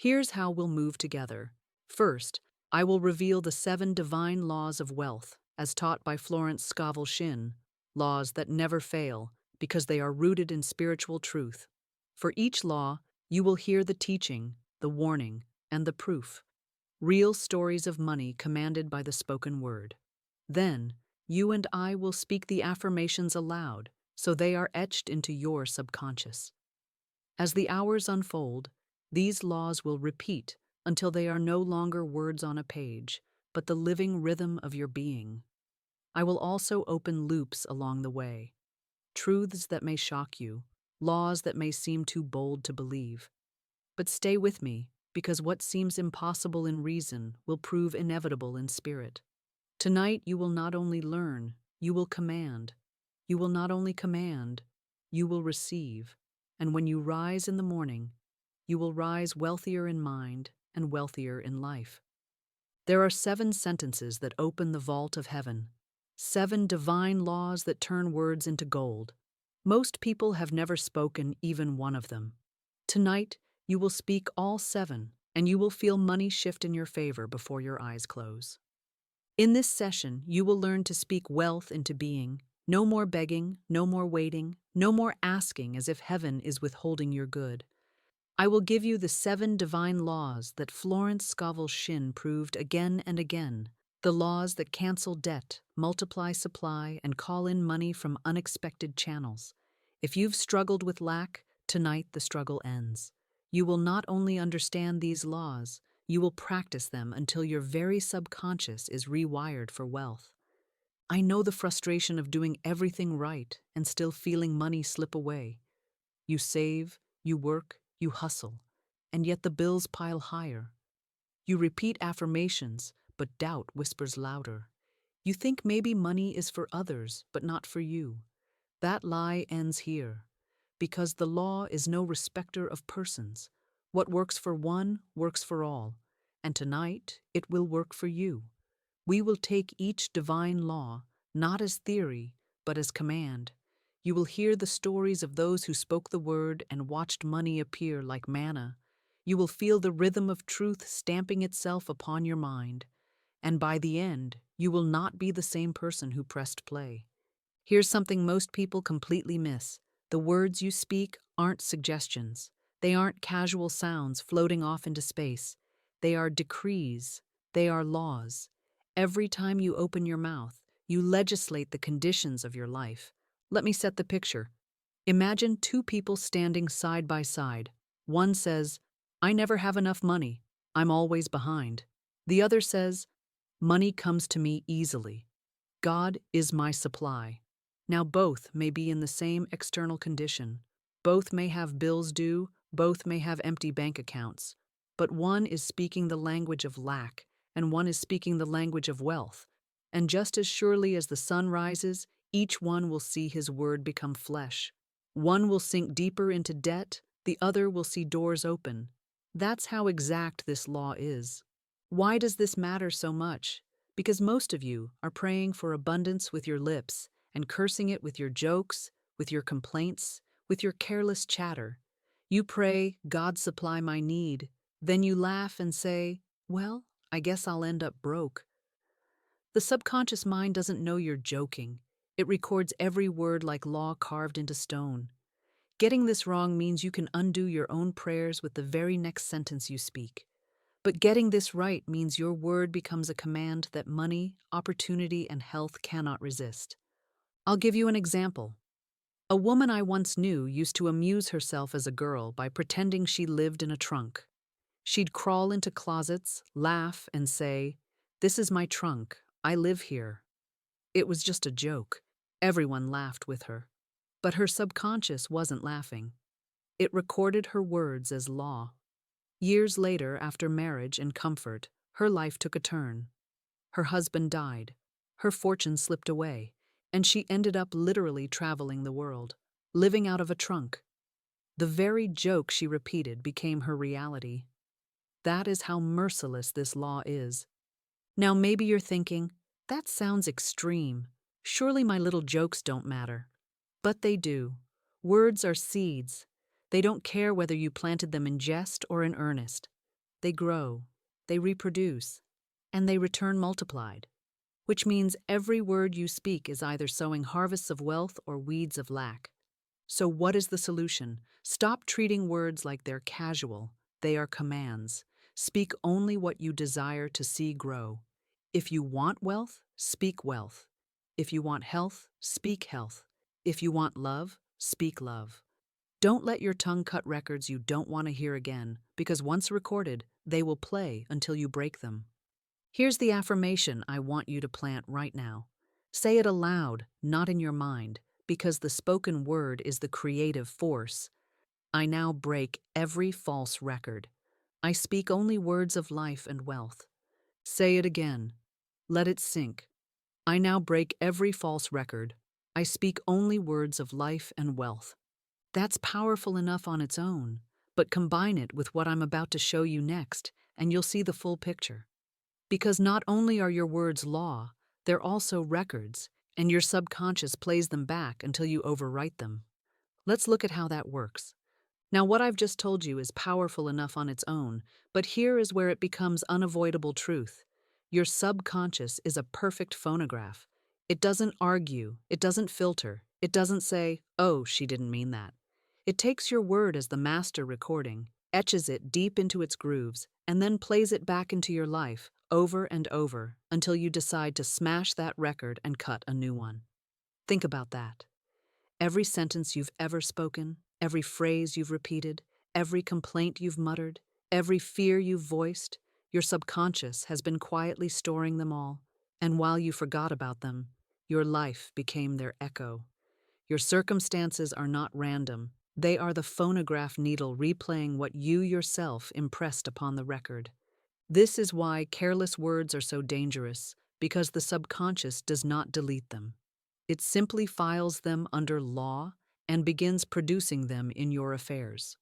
Here's how we'll move together. First, I will reveal the 7 divine laws of wealth, as taught by Florence Scovel Shinn, laws that never fail because they are rooted in spiritual truth. For each law, you will hear the teaching, the warning, and the proof. Real stories of money commanded by the spoken word. Then, you and I will speak the affirmations aloud, so they are etched into your subconscious. As the hours unfold, these laws will repeat until they are no longer words on a page, but the living rhythm of your being. I will also open loops along the way, truths that may shock you, laws that may seem too bold to believe. But stay with me, because what seems impossible in reason will prove inevitable in spirit. Tonight you will not only learn, you will command. You will not only command, you will receive. And when you rise in the morning, you will rise wealthier in mind and wealthier in life. There are 7 sentences that open the vault of heaven, 7 divine laws that turn words into gold. Most people have never spoken even one of them. Tonight, you will speak all 7, and you will feel money shift in your favor before your eyes close. In this session, you will learn to speak wealth into being. No more begging, no more waiting, no more asking as if heaven is withholding your good. I will give you the 7 divine laws that Florence Scovel Shinn proved again and again, the laws that cancel debt, multiply supply, and call in money from unexpected channels. If you've struggled with lack, tonight the struggle ends. You will not only understand these laws, you will practice them until your very subconscious is rewired for wealth. I know the frustration of doing everything right and still feeling money slip away. You save, you work, you hustle, and yet the bills pile higher. You repeat affirmations, but doubt whispers louder. You think maybe money is for others, but not for you. That lie ends here, because the law is no respecter of persons. What works for one works for all, and tonight it will work for you. We will take each divine law, not as theory, but as command. You will hear the stories of those who spoke the word and watched money appear like manna. You will feel the rhythm of truth stamping itself upon your mind. And by the end, you will not be the same person who pressed play. Here's something most people completely miss. The words you speak aren't suggestions. They aren't casual sounds floating off into space. They are decrees. They are laws. Every time you open your mouth, you legislate the conditions of your life. Let me set the picture. Imagine 2 people standing side by side. One says, "I never have enough money. I'm always behind." The other says, "Money comes to me easily. God is my supply." Now both may be in the same external condition. Both may have bills due, both may have empty bank accounts. But one is speaking the language of lack, and one is speaking the language of wealth. And just as surely as the sun rises, each one will see his word become flesh. One will sink deeper into debt, the other will see doors open. That's how exact this law is. Why does this matter so much? Because most of you are praying for abundance with your lips and cursing it with your jokes, with your complaints, with your careless chatter. You pray, "God supply my need." Then you laugh and say, "Well, I guess I'll end up broke." The subconscious mind doesn't know you're joking. It records every word like law carved into stone. Getting this wrong means you can undo your own prayers with the very next sentence you speak. But getting this right means your word becomes a command that money, opportunity, and health cannot resist. I'll give you an example. A woman I once knew used to amuse herself as a girl by pretending she lived in a trunk. She'd crawl into closets, laugh, and say, "This is my trunk. I live here." It was just a joke. Everyone laughed with her. But her subconscious wasn't laughing. It recorded her words as law. Years later, after marriage and comfort, her life took a turn. Her husband died. Her fortune slipped away, and she ended up literally traveling the world, living out of a trunk. The very joke she repeated became her reality. That is how merciless this law is. Now maybe you're thinking, that sounds extreme. Surely my little jokes don't matter. But they do. Words are seeds. They don't care whether you planted them in jest or in earnest. they grow, they reproduce, and they return multiplied, which means every word you speak is either sowing harvests of wealth or weeds of lack. So, what is the solution? Stop treating words like they're casual. They are commands. Speak only what you desire to see grow. If you want wealth, speak wealth. If you want health, speak health. If you want love, speak love. Don't let your tongue cut records you don't want to hear again, because once recorded, they will play until you break them. Here's the affirmation I want you to plant right now. Say it aloud, not in your mind, because the spoken word is the creative force. I now break every false record. I speak only words of life and wealth. Say it again. Let it sink. I now break every false record. I speak only words of life and wealth. That's powerful enough on its own, but combine it with what I'm about to show you next, and you'll see the full picture. Because not only are your words law, they're also records, and your subconscious plays them back until you overwrite them. Let's look at how that works. Now, what I've just told you is powerful enough on its own, but here is where it becomes unavoidable truth. Your subconscious is a perfect phonograph. It doesn't argue, it doesn't filter, it doesn't say, "Oh, she didn't mean that." It takes your word as the master recording, etches it deep into its grooves, and then plays it back into your life, over and over, until you decide to smash that record and cut a new one. Think about that. Every sentence you've ever spoken, every phrase you've repeated, every complaint you've muttered, every fear you've voiced, your subconscious has been quietly storing them all, and while you forgot about them, your life became their echo. Your circumstances are not random. They are the phonograph needle replaying what you yourself impressed upon the record. This is why careless words are so dangerous, because the subconscious does not delete them. It simply files them under law and begins producing them in your affairs.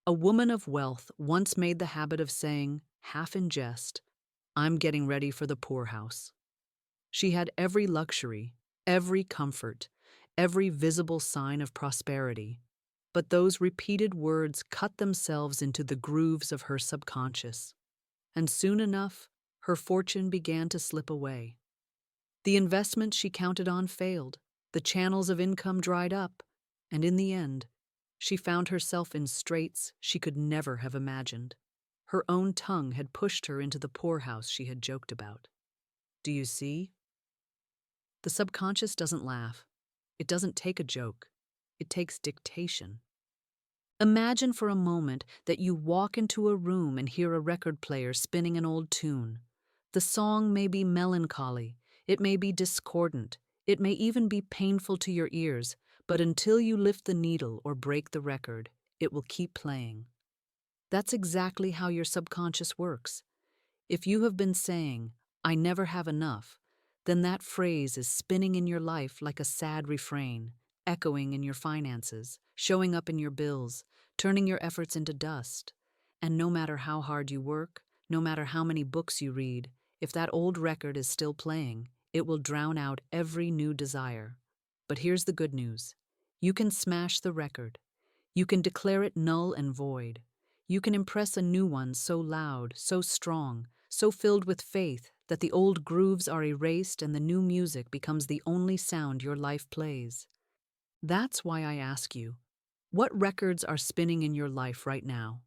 A woman of wealth once made the habit of saying, half in jest, "I'm getting ready for the poorhouse." She had every luxury, every comfort, every visible sign of prosperity, but those repeated words cut themselves into the grooves of her subconscious. And soon enough, her fortune began to slip away. The investment she counted on failed, the channels of income dried up, and in the end, she found herself in straits she could never have imagined. Her own tongue had pushed her into the poorhouse she had joked about. Do you see? The subconscious doesn't laugh. It doesn't take a joke. It takes dictation. Imagine for a moment that you walk into a room and hear a record player spinning an old tune. The song may be melancholy, it may be discordant, it may even be painful to your ears, but until you lift the needle or break the record, it will keep playing. That's exactly how your subconscious works. If you have been saying, "I never have enough," then that phrase is spinning in your life like a sad refrain, echoing in your finances, showing up in your bills, turning your efforts into dust. And no matter how hard you work, no matter how many books you read, if that old record is still playing, it will drown out every new desire. But here's the good news. You can smash the record. You can declare it null and void. You can impress a new one so loud, so strong, so filled with faith that the old grooves are erased and the new music becomes the only sound your life plays. That's why I ask you, what records are spinning in your life right now?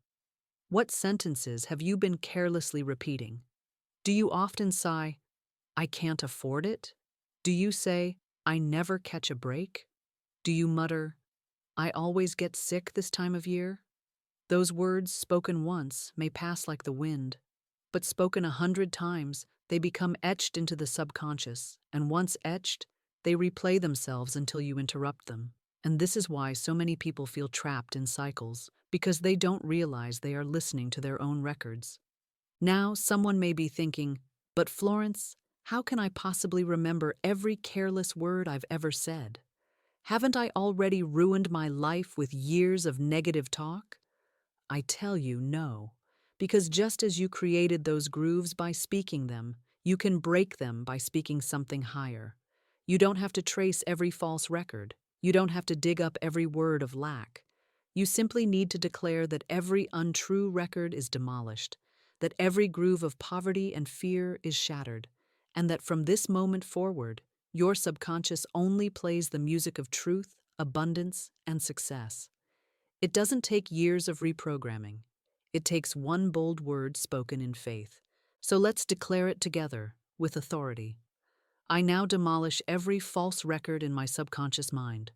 What sentences have you been carelessly repeating? Do you often sigh, "I can't afford it"? Do you say, "I never catch a break"? Do you mutter, "I always get sick this time of year"? Those words, spoken once, may pass like the wind, but spoken 100 times, they become etched into the subconscious, and once etched, they replay themselves until you interrupt them. And this is why so many people feel trapped in cycles, because they don't realize they are listening to their own records. Now, someone may be thinking, "But Florence, how can I possibly remember every careless word I've ever said? Haven't I already ruined my life with years of negative talk?" I tell you no, because just as you created those grooves by speaking them, you can break them by speaking something higher. You don't have to trace every false record. You don't have to dig up every word of lack. You simply need to declare that every untrue record is demolished, that every groove of poverty and fear is shattered, and that from this moment forward, your subconscious only plays the music of truth, abundance, and success. It doesn't take years of reprogramming. It takes one bold word spoken in faith. So let's declare it together, with authority. I now demolish every false record in my subconscious mind.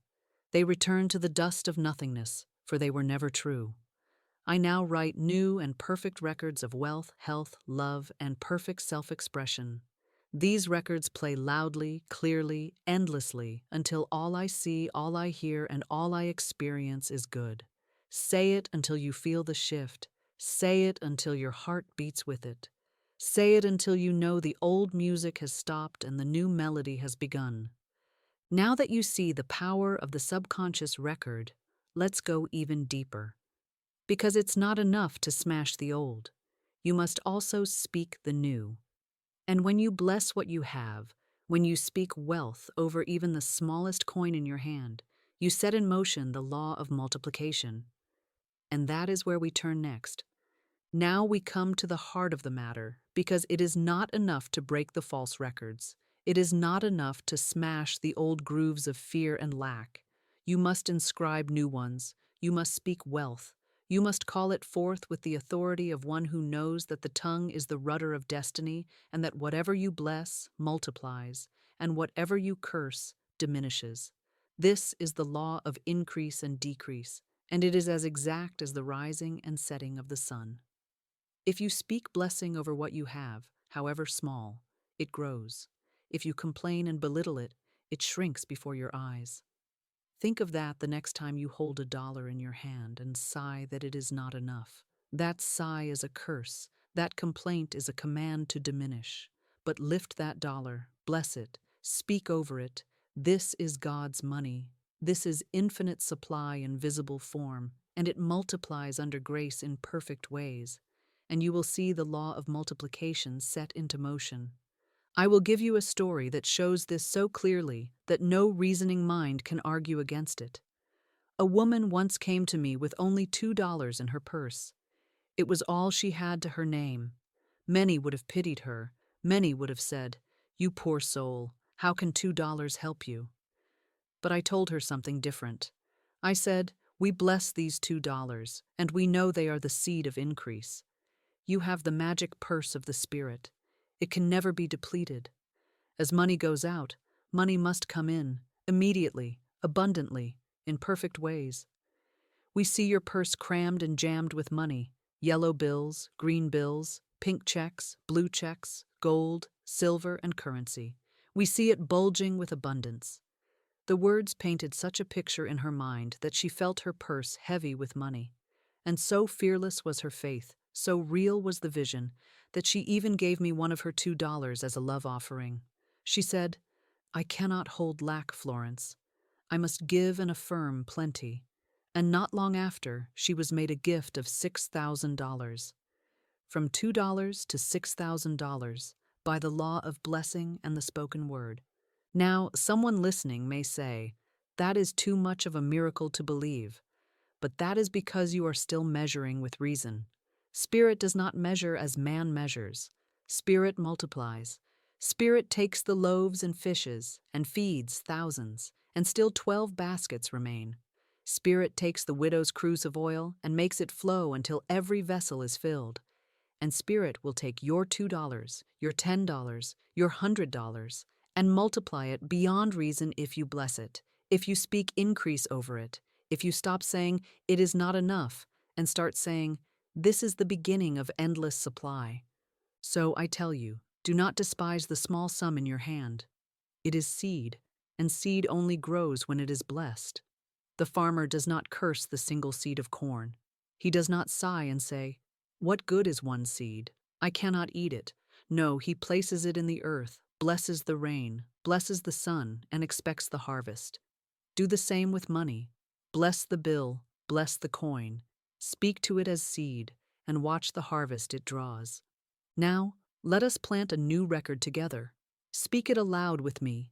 They return to the dust of nothingness, for they were never true. I now write new and perfect records of wealth, health, love, and perfect self-expression. These records play loudly, clearly, endlessly, until all I see, all I hear, and all I experience is good. Say it until you feel the shift. Say it until your heart beats with it. Say it until you know the old music has stopped and the new melody has begun. Now that you see the power of the subconscious record, let's go even deeper. Because it's not enough to smash the old. You must also speak the new. And when you bless what you have, when you speak wealth over even the smallest coin in your hand, you set in motion the law of multiplication. And that is where we turn next. Now we come to the heart of the matter, because it is not enough to break the false records. It is not enough to smash the old grooves of fear and lack. You must inscribe new ones. You must speak wealth. You must call it forth with the authority of one who knows that the tongue is the rudder of destiny, and that whatever you bless multiplies, and whatever you curse diminishes. This is the law of increase and decrease, and it is as exact as the rising and setting of the sun. If you speak blessing over what you have, however small, it grows. If you complain and belittle it, it shrinks before your eyes. Think of that the next time you hold $1 in your hand and sigh that it is not enough. That sigh is a curse. That complaint is a command to diminish. But lift that dollar, bless it, speak over it. This is God's money. This is infinite supply in visible form, and it multiplies under grace in perfect ways. And you will see the law of multiplication set into motion. I will give you a story that shows this so clearly that no reasoning mind can argue against it. A woman once came to me with only $2 in her purse. It was all she had to her name. Many would have pitied her. Many would have said, "You poor soul, how can $2 help you?" But I told her something different. I said, "We bless these $2, and we know they are the seed of increase. You have the magic purse of the Spirit. It can never be depleted. As money goes out, money must come in, immediately, abundantly, in perfect ways. We see your purse crammed and jammed with money, yellow bills, green bills, pink checks, blue checks, gold, silver, and currency. We see it bulging with abundance. The words painted such a picture in her mind that she felt her purse heavy with money. And so fearless was her faith, so real was the vision, that she even gave me one of her $2 as a love offering. She said, "I cannot hold lack, Florence. I must give and affirm plenty." And not long after, she was made a gift of $6,000. From $2 to $6,000, by the law of blessing and the spoken word. Now, someone listening may say, "That is too much of a miracle to believe." But that is because you are still measuring with reason. Spirit does not measure as man measures. Spirit multiplies. Spirit takes the loaves and fishes and feeds thousands, and still 12 baskets remain. Spirit takes the widow's cruse of oil and makes it flow until every vessel is filled. And Spirit will take your $2, your $10, your $100, and multiply it beyond reason if you bless it, if you speak increase over it, if you stop saying, "It is not enough," and start saying, "This is the beginning of endless supply." So I tell you, do not despise the small sum in your hand. It is seed, and seed only grows when it is blessed. The farmer does not curse the single seed of corn. He does not sigh and say, "What good is one seed? I cannot eat it." No, he places it in the earth, blesses the rain, blesses the sun, and expects the harvest. Do the same with money. Bless the bill, bless the coin, speak to it as seed, and watch the harvest it draws. Now, let us plant a new record together. Speak it aloud with me.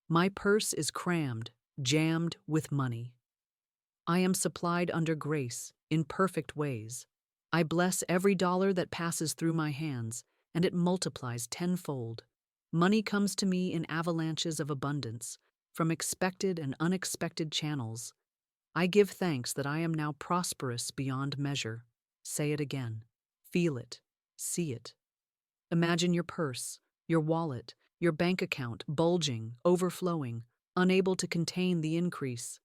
My purse is crammed, jammed with money. I am supplied under grace, in perfect ways. I bless every dollar that passes through my hands, and it multiplies tenfold. Money comes to me in avalanches of abundance, from expected and unexpected channels. I give thanks that I am now prosperous beyond measure. Say it again. Feel it. See it. Imagine your purse, your wallet, your bank account bulging, overflowing, unable to contain the increase.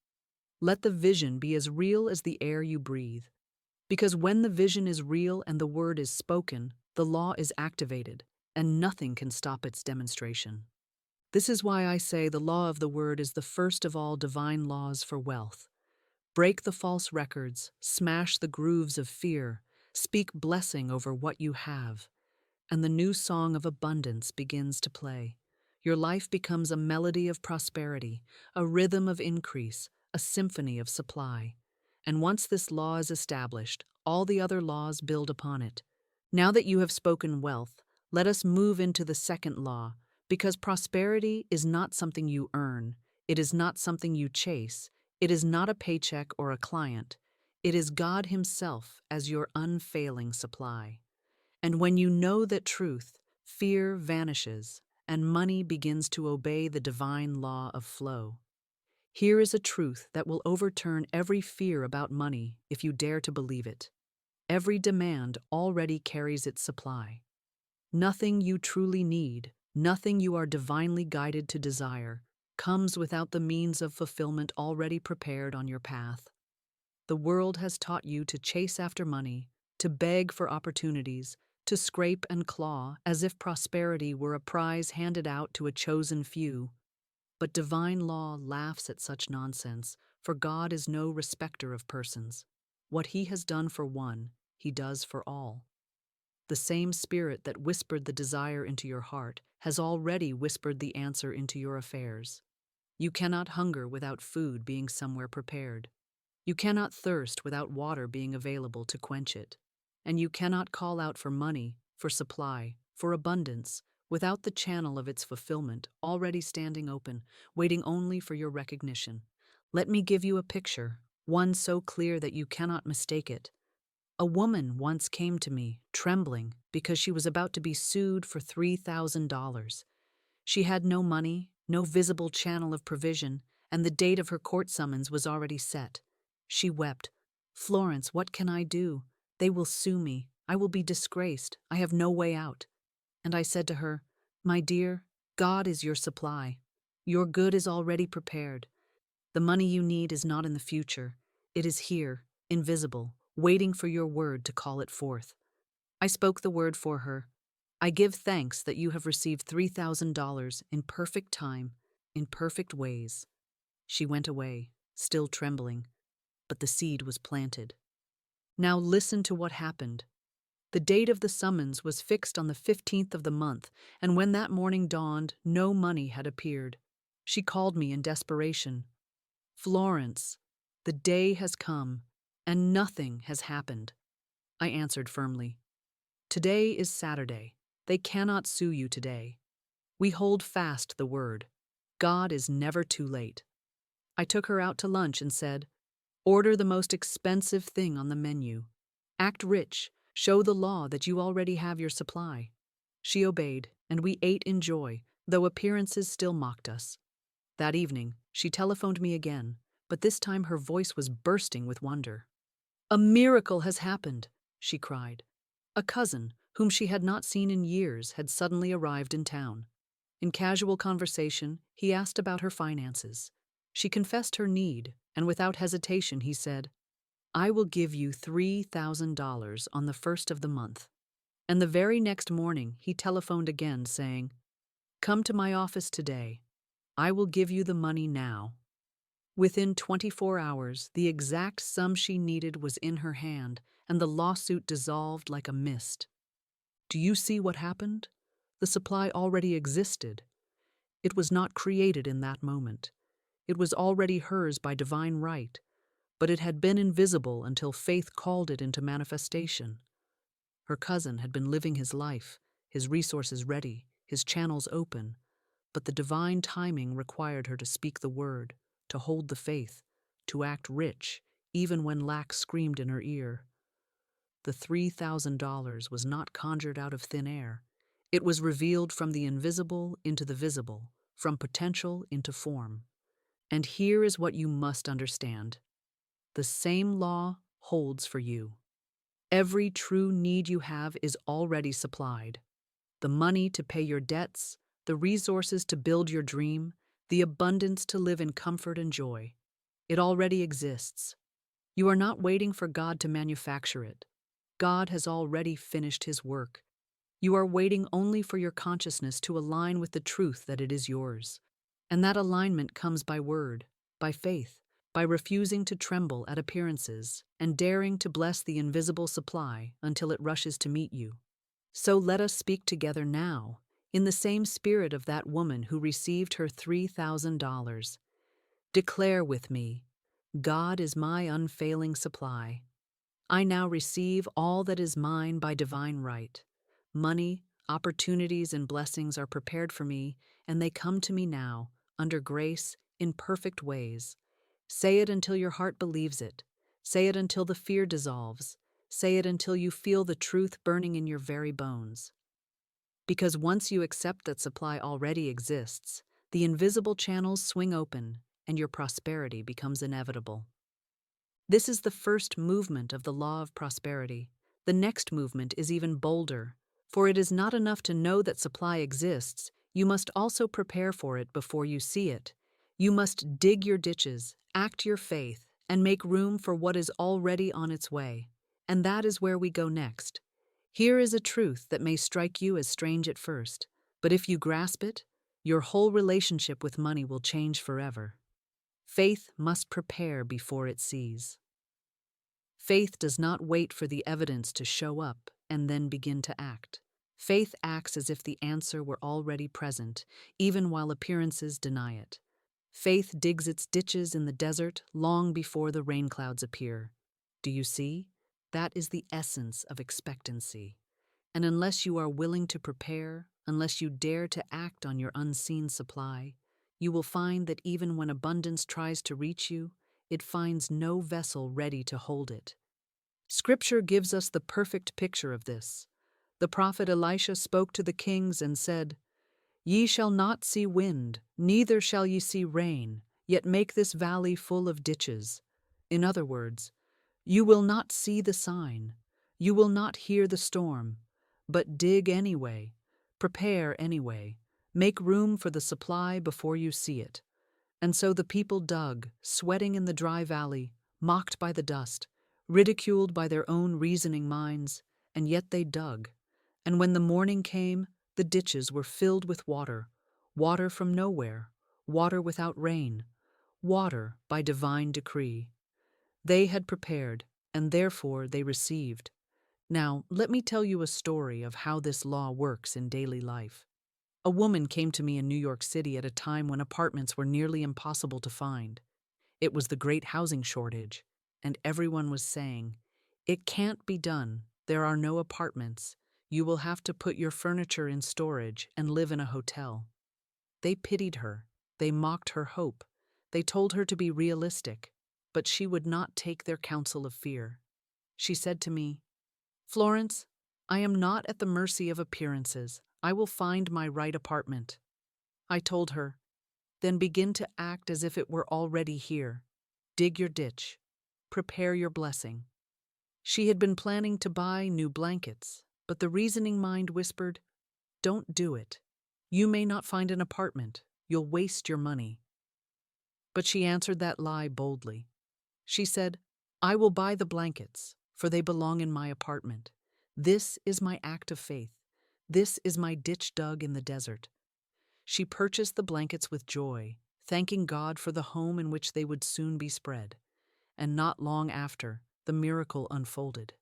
Let the vision be as real as the air you breathe. Because when the vision is real and the word is spoken, the law is activated, and nothing can stop its demonstration. This is why I say the law of the word is the first of all divine laws for wealth. Break the false records, smash the grooves of fear, speak blessing over what you have, and the new song of abundance begins to play. Your life becomes a melody of prosperity, a rhythm of increase, a symphony of supply. And once this law is established, all the other laws build upon it. Now that you have spoken wealth, let us move into the second law, because prosperity is not something you earn, it is not something you chase, it is not a paycheck or a client. It is God Himself as your unfailing supply. And when you know that truth, fear vanishes, and money begins to obey the divine law of flow. Here is a truth that will overturn every fear about money if you dare to believe it. Every demand already carries its supply. Nothing you truly need, nothing you are divinely guided to desire, comes without the means of fulfillment already prepared on your path. The world has taught you to chase after money, to beg for opportunities, to scrape and claw as if prosperity were a prize handed out to a chosen few. But divine law laughs at such nonsense, for God is no respecter of persons. What He has done for one, He does for all. The same Spirit that whispered the desire into your heart has already whispered the answer into your affairs. You cannot hunger without food being somewhere prepared. You cannot thirst without water being available to quench it. And you cannot call out for money, for supply, for abundance, without the channel of its fulfillment already standing open, waiting only for your recognition. Let me give you a picture, one so clear that you cannot mistake it. A woman once came to me, trembling, because she was about to be sued for $3,000. She had no money, no visible channel of provision, and the date of her court summons was already set. She wept. "Florence, what can I do? They will sue me. I will be disgraced. I have no way out." And I said to her, "My dear, God is your supply. Your good is already prepared. The money you need is not in the future. It is here, invisible, waiting for your word to call it forth." I spoke the word for her. I give thanks that you have received $3,000 in perfect time, in perfect ways. She went away, still trembling, but the seed was planted. Now listen to what happened. The date of the summons was fixed on the 15th of the month, and when that morning dawned, no money had appeared. She called me in desperation. "Florence, the day has come, and nothing has happened." I answered firmly, "Today is Saturday. They cannot sue you today. We hold fast the word. God is never too late." I took her out to lunch and said, "Order the most expensive thing on the menu. Act rich, show the law that you already have your supply." She obeyed, and we ate in joy, though appearances still mocked us. That evening, she telephoned me again, but this time her voice was bursting with wonder. "A miracle has happened," she cried. A cousin, whom she had not seen in years, had suddenly arrived in town. In casual conversation, he asked about her finances. She confessed her need, and without hesitation he said, "I will give you $3,000 on the first of the month." And the very next morning he telephoned again saying, "Come to my office today. I will give you the money now." Within 24 hours, the exact sum she needed was in her hand, and the lawsuit dissolved like a mist. Do you see what happened? The supply already existed. It was not created in that moment. It was already hers by divine right, but it had been invisible until faith called it into manifestation. Her cousin had been living his life, his resources ready, his channels open, but the divine timing required her to speak the word, to hold the faith, to act rich, even when lack screamed in her ear. The $3,000 was not conjured out of thin air. It was revealed from the invisible into the visible, from potential into form. And here is what you must understand. The same law holds for you. Every true need you have is already supplied. The money to pay your debts, the resources to build your dream, the abundance to live in comfort and joy. It already exists. You are not waiting for God to manufacture it. God has already finished His work. You are waiting only for your consciousness to align with the truth that it is yours. And that alignment comes by word, by faith, by refusing to tremble at appearances and daring to bless the invisible supply until it rushes to meet you. So let us speak together now, in the same spirit of that woman who received her $3,000. Declare with me, God is my unfailing supply. I now receive all that is mine by divine right. Money, opportunities, and blessings are prepared for me, and they come to me now, under grace, in perfect ways. Say it until your heart believes it. Say it until the fear dissolves. Say it until you feel the truth burning in your very bones. Because once you accept that supply already exists, the invisible channels swing open, and your prosperity becomes inevitable. This is the first movement of the law of prosperity. The next movement is even bolder, for it is not enough to know that supply exists, you must also prepare for it before you see it. You must dig your ditches, act your faith, and make room for what is already on its way. And that is where we go next. Here is a truth that may strike you as strange at first, but if you grasp it, your whole relationship with money will change forever. Faith must prepare before it sees. Faith does not wait for the evidence to show up and then begin to act. Faith acts as if the answer were already present, even while appearances deny it. Faith digs its ditches in the desert long before the rain clouds appear. Do you see? That is the essence of expectancy. And unless you are willing to prepare, unless you dare to act on your unseen supply, you will find that even when abundance tries to reach you, it finds no vessel ready to hold it. Scripture gives us the perfect picture of this. The prophet Elisha spoke to the kings and said, "Ye shall not see wind, neither shall ye see rain, yet make this valley full of ditches." In other words, you will not see the sign, you will not hear the storm, but dig anyway, prepare anyway, make room for the supply before you see it. And so the people dug, sweating in the dry valley, mocked by the dust, ridiculed by their own reasoning minds, and yet they dug. And when the morning came, the ditches were filled with water, water from nowhere, water without rain, water by divine decree. They had prepared, and therefore they received. Now, let me tell you a story of how this law works in daily life. A woman came to me in New York City at a time when apartments were nearly impossible to find. It was the great housing shortage, and everyone was saying, "It can't be done. There are no apartments. You will have to put your furniture in storage and live in a hotel." They pitied her. They mocked her hope. They told her to be realistic, but she would not take their counsel of fear. She said to me, "Florence, I am not at the mercy of appearances. I will find my right apartment." I told her, "Then begin to act as if it were already here. Dig your ditch. Prepare your blessing." She had been planning to buy new blankets, but the reasoning mind whispered, "Don't do it. You may not find an apartment. You'll waste your money." But she answered that lie boldly. She said, "I will buy the blankets, for they belong in my apartment. This is my act of faith. This is my ditch dug in the desert." She purchased the blankets with joy, thanking God for the home in which they would soon be spread. And not long after, the miracle unfolded.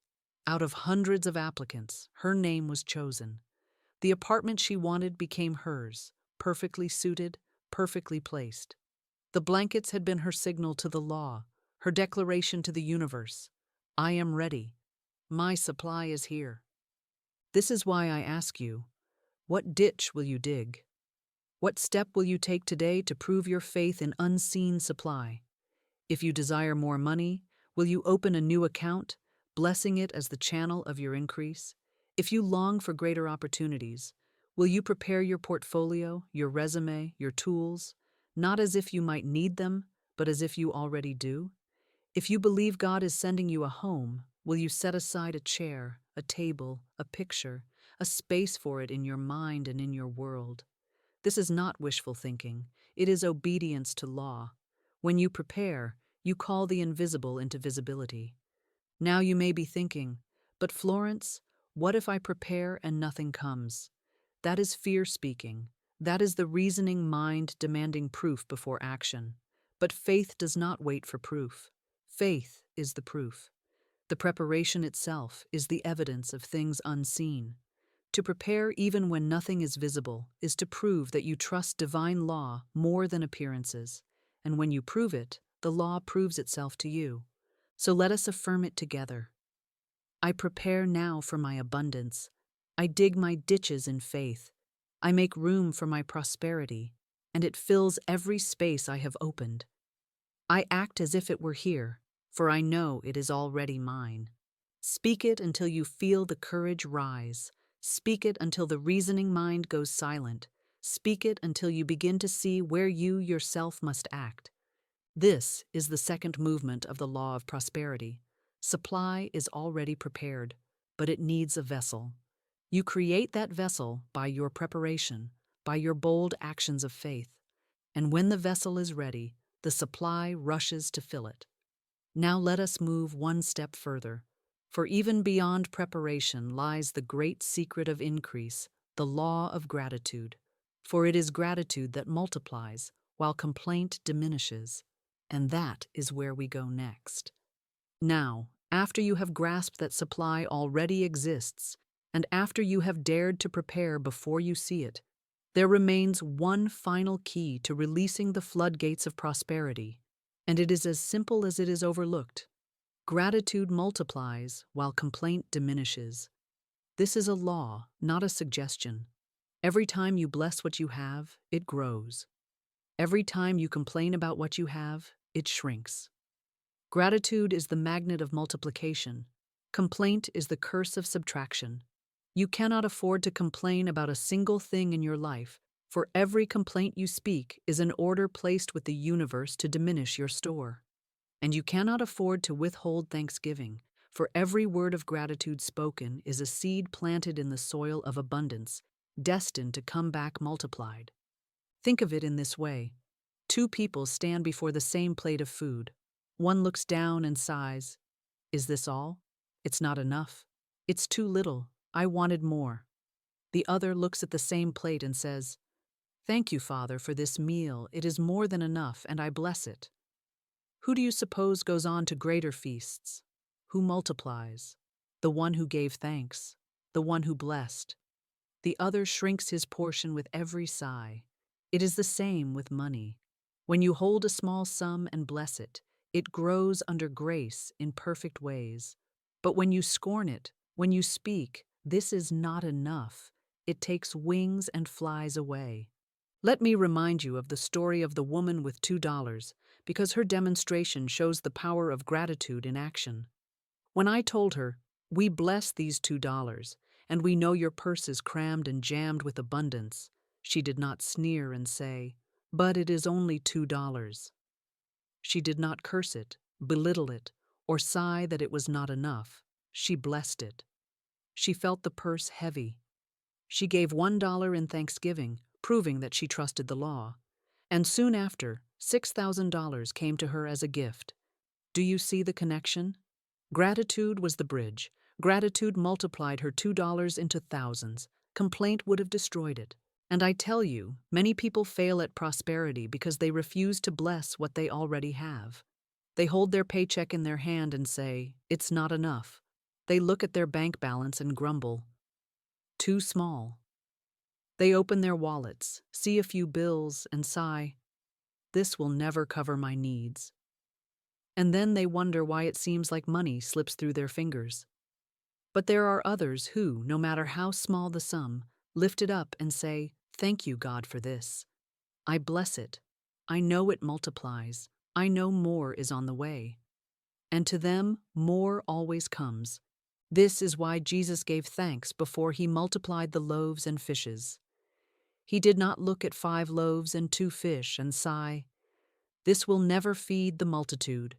Out of hundreds of applicants, her name was chosen. The apartment she wanted became hers, perfectly suited, perfectly placed. The blankets had been her signal to the law, her declaration to the universe. "I am ready. My supply is here." This is why I ask you, what ditch will you dig? What step will you take today to prove your faith in unseen supply? If you desire more money, will you open a new account, blessing it as the channel of your increase? If you long for greater opportunities, will you prepare your portfolio, your resume, your tools, not as if you might need them, but as if you already do? If you believe God is sending you a home, will you set aside a chair, a table, a picture, a space for it in your mind and in your world? This is not wishful thinking. It is obedience to law. When you prepare, you call the invisible into visibility. Now you may be thinking, but Florence, what if I prepare and nothing comes? That is fear speaking. That is the reasoning mind demanding proof before action. But faith does not wait for proof. Faith is the proof. The preparation itself is the evidence of things unseen. To prepare even when nothing is visible is to prove that you trust divine law more than appearances, and when you prove it, the law proves itself to you. So let us affirm it together. I prepare now for my abundance. I dig my ditches in faith. I make room for my prosperity, and it fills every space I have opened. I act as if it were here, for I know it is already mine. Speak it until you feel the courage rise. Speak it until the reasoning mind goes silent. Speak it until you begin to see where you yourself must act. This is the second movement of the law of prosperity. Supply is already prepared, but it needs a vessel. You create that vessel by your preparation, by your bold actions of faith. And when the vessel is ready, the supply rushes to fill it. Now let us move one step further. For even beyond preparation lies the great secret of increase, the law of gratitude. For it is gratitude that multiplies, while complaint diminishes. And that is where we go next. Now, after you have grasped that supply already exists, and after you have dared to prepare before you see it, there remains one final key to releasing the floodgates of prosperity, and it is as simple as it is overlooked. Gratitude multiplies while complaint diminishes. This is a law, not a suggestion. Every time you bless what you have, it grows. Every time you complain about what you have, it shrinks. Gratitude is the magnet of multiplication. Complaint is the curse of subtraction. You cannot afford to complain about a single thing in your life, for every complaint you speak is an order placed with the universe to diminish your store. And you cannot afford to withhold thanksgiving, for every word of gratitude spoken is a seed planted in the soil of abundance, destined to come back multiplied. Think of it in this way. Two people stand before the same plate of food. One looks down and sighs, "Is this all? It's not enough. It's too little. I wanted more." The other looks at the same plate and says, "Thank you, Father, for this meal. It is more than enough, and I bless it." Who do you suppose goes on to greater feasts? Who multiplies? The one who gave thanks, the one who blessed. The other shrinks his portion with every sigh. It is the same with money. When you hold a small sum and bless it, it grows under grace in perfect ways. But when you scorn it, when you speak, "This is not enough," it takes wings and flies away. Let me remind you of the story of the woman with $2, because her demonstration shows the power of gratitude in action. When I told her, "We bless these $2, and we know your purse is crammed and jammed with abundance," she did not sneer and say, "But it is only $2. She did not curse it, belittle it, or sigh that it was not enough. She blessed it. She felt the purse heavy. She gave $1 in thanksgiving, proving that she trusted the law. And soon after, $6,000 came to her as a gift. Do you see the connection? Gratitude was the bridge. Gratitude multiplied her $2 into thousands. Complaint would have destroyed it. And I tell you, many people fail at prosperity because they refuse to bless what they already have. They hold their paycheck in their hand and say, "It's not enough." They look at their bank balance and grumble, "Too small." They open their wallets, see a few bills, and sigh, "This will never cover my needs." And then they wonder why it seems like money slips through their fingers. But there are others who, no matter how small the sum, lift it up and say, "Thank you, God, for this. I bless it. I know it multiplies. I know more is on the way." and to them more always comes. This is why Jesus gave thanks before he multiplied the loaves and fishes. He did not look at 5 loaves and 2 fish and sigh, "This will never feed the multitude."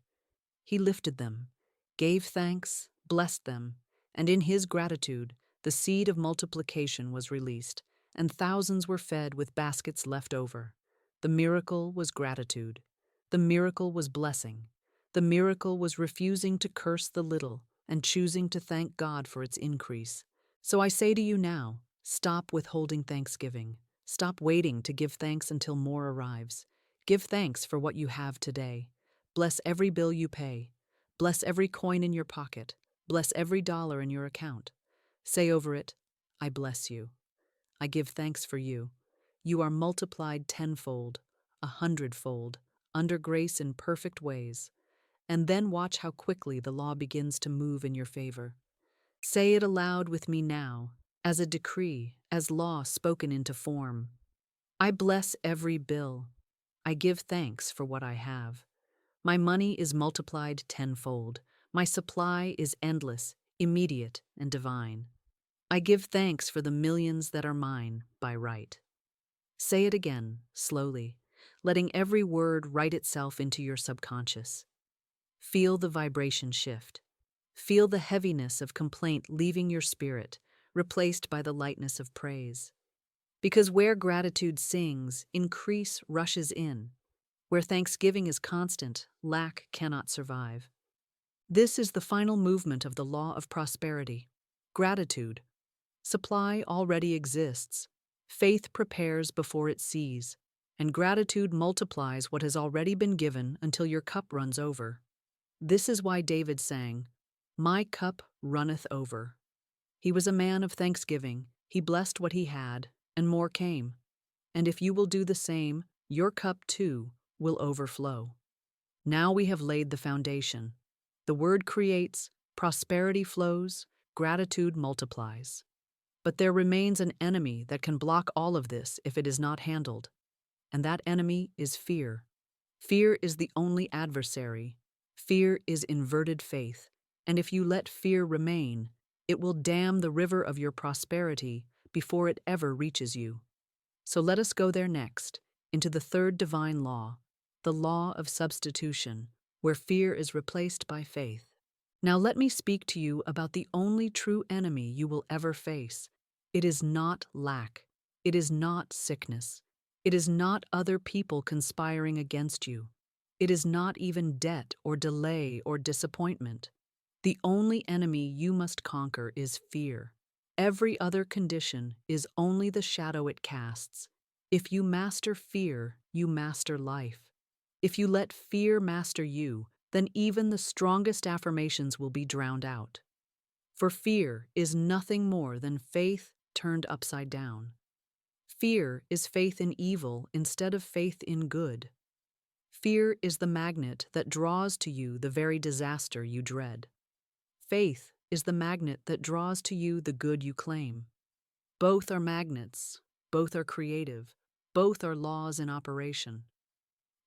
He lifted them, gave thanks, blessed them, and in his gratitude, the seed of multiplication was released, and thousands were fed with baskets left over. The miracle was gratitude. The miracle was blessing. The miracle was refusing to curse the little and choosing to thank God for its increase. So I say to you now, stop withholding thanksgiving. Stop waiting to give thanks until more arrives. Give thanks for what you have today. Bless every bill you pay. Bless every coin in your pocket. Bless every dollar in your account. Say over it, I bless you. I give thanks for you. You are multiplied 10-fold, 100-fold, under grace in perfect ways. And then watch how quickly the law begins to move in your favor. Say it aloud with me now, as a decree, as law spoken into form. I bless every bill. I give thanks for what I have. My money is multiplied 10-fold. My supply is endless, immediate, and divine. I give thanks for the millions that are mine by right. Say it again, slowly, letting every word write itself into your subconscious. Feel the vibration shift. Feel the heaviness of complaint leaving your spirit, replaced by the lightness of praise. Because where gratitude sings, increase rushes in. Where thanksgiving is constant, lack cannot survive. This is the final movement of the law of prosperity. Gratitude. Supply already exists. Faith prepares before it sees, and gratitude multiplies what has already been given until your cup runs over. This is why David sang, "My cup runneth over." He was a man of thanksgiving. He blessed what he had, and more came. And if you will do the same, your cup too will overflow. Now we have laid the foundation. The word creates, prosperity flows, gratitude multiplies. But there remains an enemy that can block all of this if it is not handled. And that enemy is fear. Fear is the only adversary. Fear is inverted faith. And if you let fear remain, it will dam the river of your prosperity before it ever reaches you. So let us go there next, into the third divine law, the law of substitution, where fear is replaced by faith. Now let me speak to you about the only true enemy you will ever face. It is not lack. It is not sickness. It is not other people conspiring against you. It is not even debt or delay or disappointment. The only enemy you must conquer is fear. Every other condition is only the shadow it casts. If you master fear, you master life. If you let fear master you, then even the strongest affirmations will be drowned out. For fear is nothing more than faith turned upside down. Fear is faith in evil instead of faith in good. Fear is the magnet that draws to you the very disaster you dread. Faith is the magnet that draws to you the good you claim. Both are magnets, both are creative, both are laws in operation.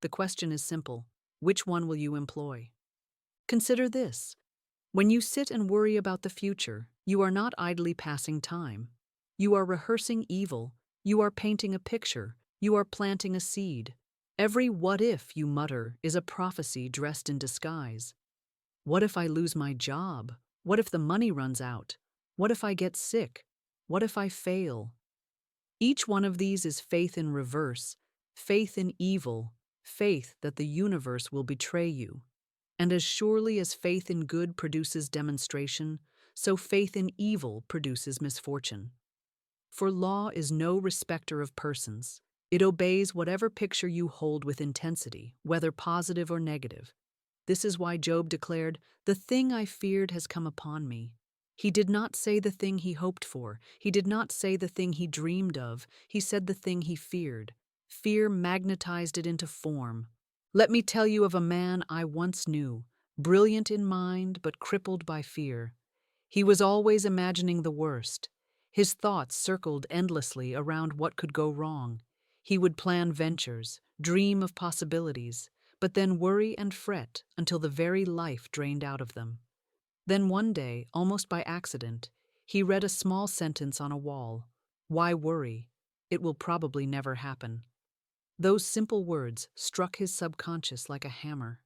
The question is simple: which one will you employ? Consider this. When you sit and worry about the future, you are not idly passing time. You are rehearsing evil, you are painting a picture, you are planting a seed. Every what if you mutter is a prophecy dressed in disguise. What if I lose my job? What if the money runs out? What if I get sick? What if I fail? Each one of these is faith in reverse, faith in evil, faith that the universe will betray you. And as surely as faith in good produces demonstration, so faith in evil produces misfortune. For law is no respecter of persons. It obeys whatever picture you hold with intensity, whether positive or negative. This is why Job declared, "The thing I feared has come upon me." He did not say the thing he hoped for. He did not say the thing he dreamed of. He said the thing he feared. Fear magnetized it into form. Let me tell you of a man I once knew, brilliant in mind but crippled by fear. He was always imagining the worst. His thoughts circled endlessly around what could go wrong. He would plan ventures, dream of possibilities, but then worry and fret until the very life drained out of them. Then one day, almost by accident, he read a small sentence on a wall. "Why worry? It will probably never happen." Those simple words struck his subconscious like a hammer.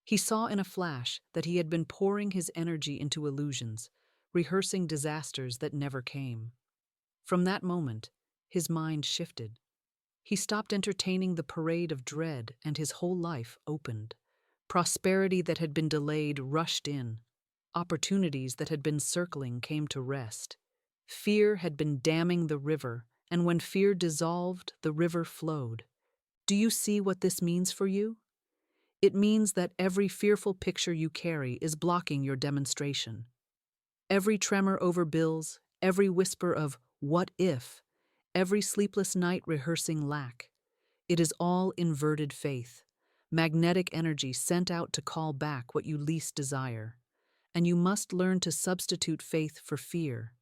He saw in a flash that he had been pouring his energy into illusions, rehearsing disasters that never came. From that moment, his mind shifted. He stopped entertaining the parade of dread, and his whole life opened. Prosperity that had been delayed rushed in. Opportunities that had been circling came to rest. Fear had been damming the river, and when fear dissolved, the river flowed. Do you see what this means for you? It means that every fearful picture you carry is blocking your demonstration. Every tremor over bills, every whisper of "what if," every sleepless night rehearsing lack. It is all inverted faith, magnetic energy sent out to call back what you least desire. And you must learn to substitute faith for fear,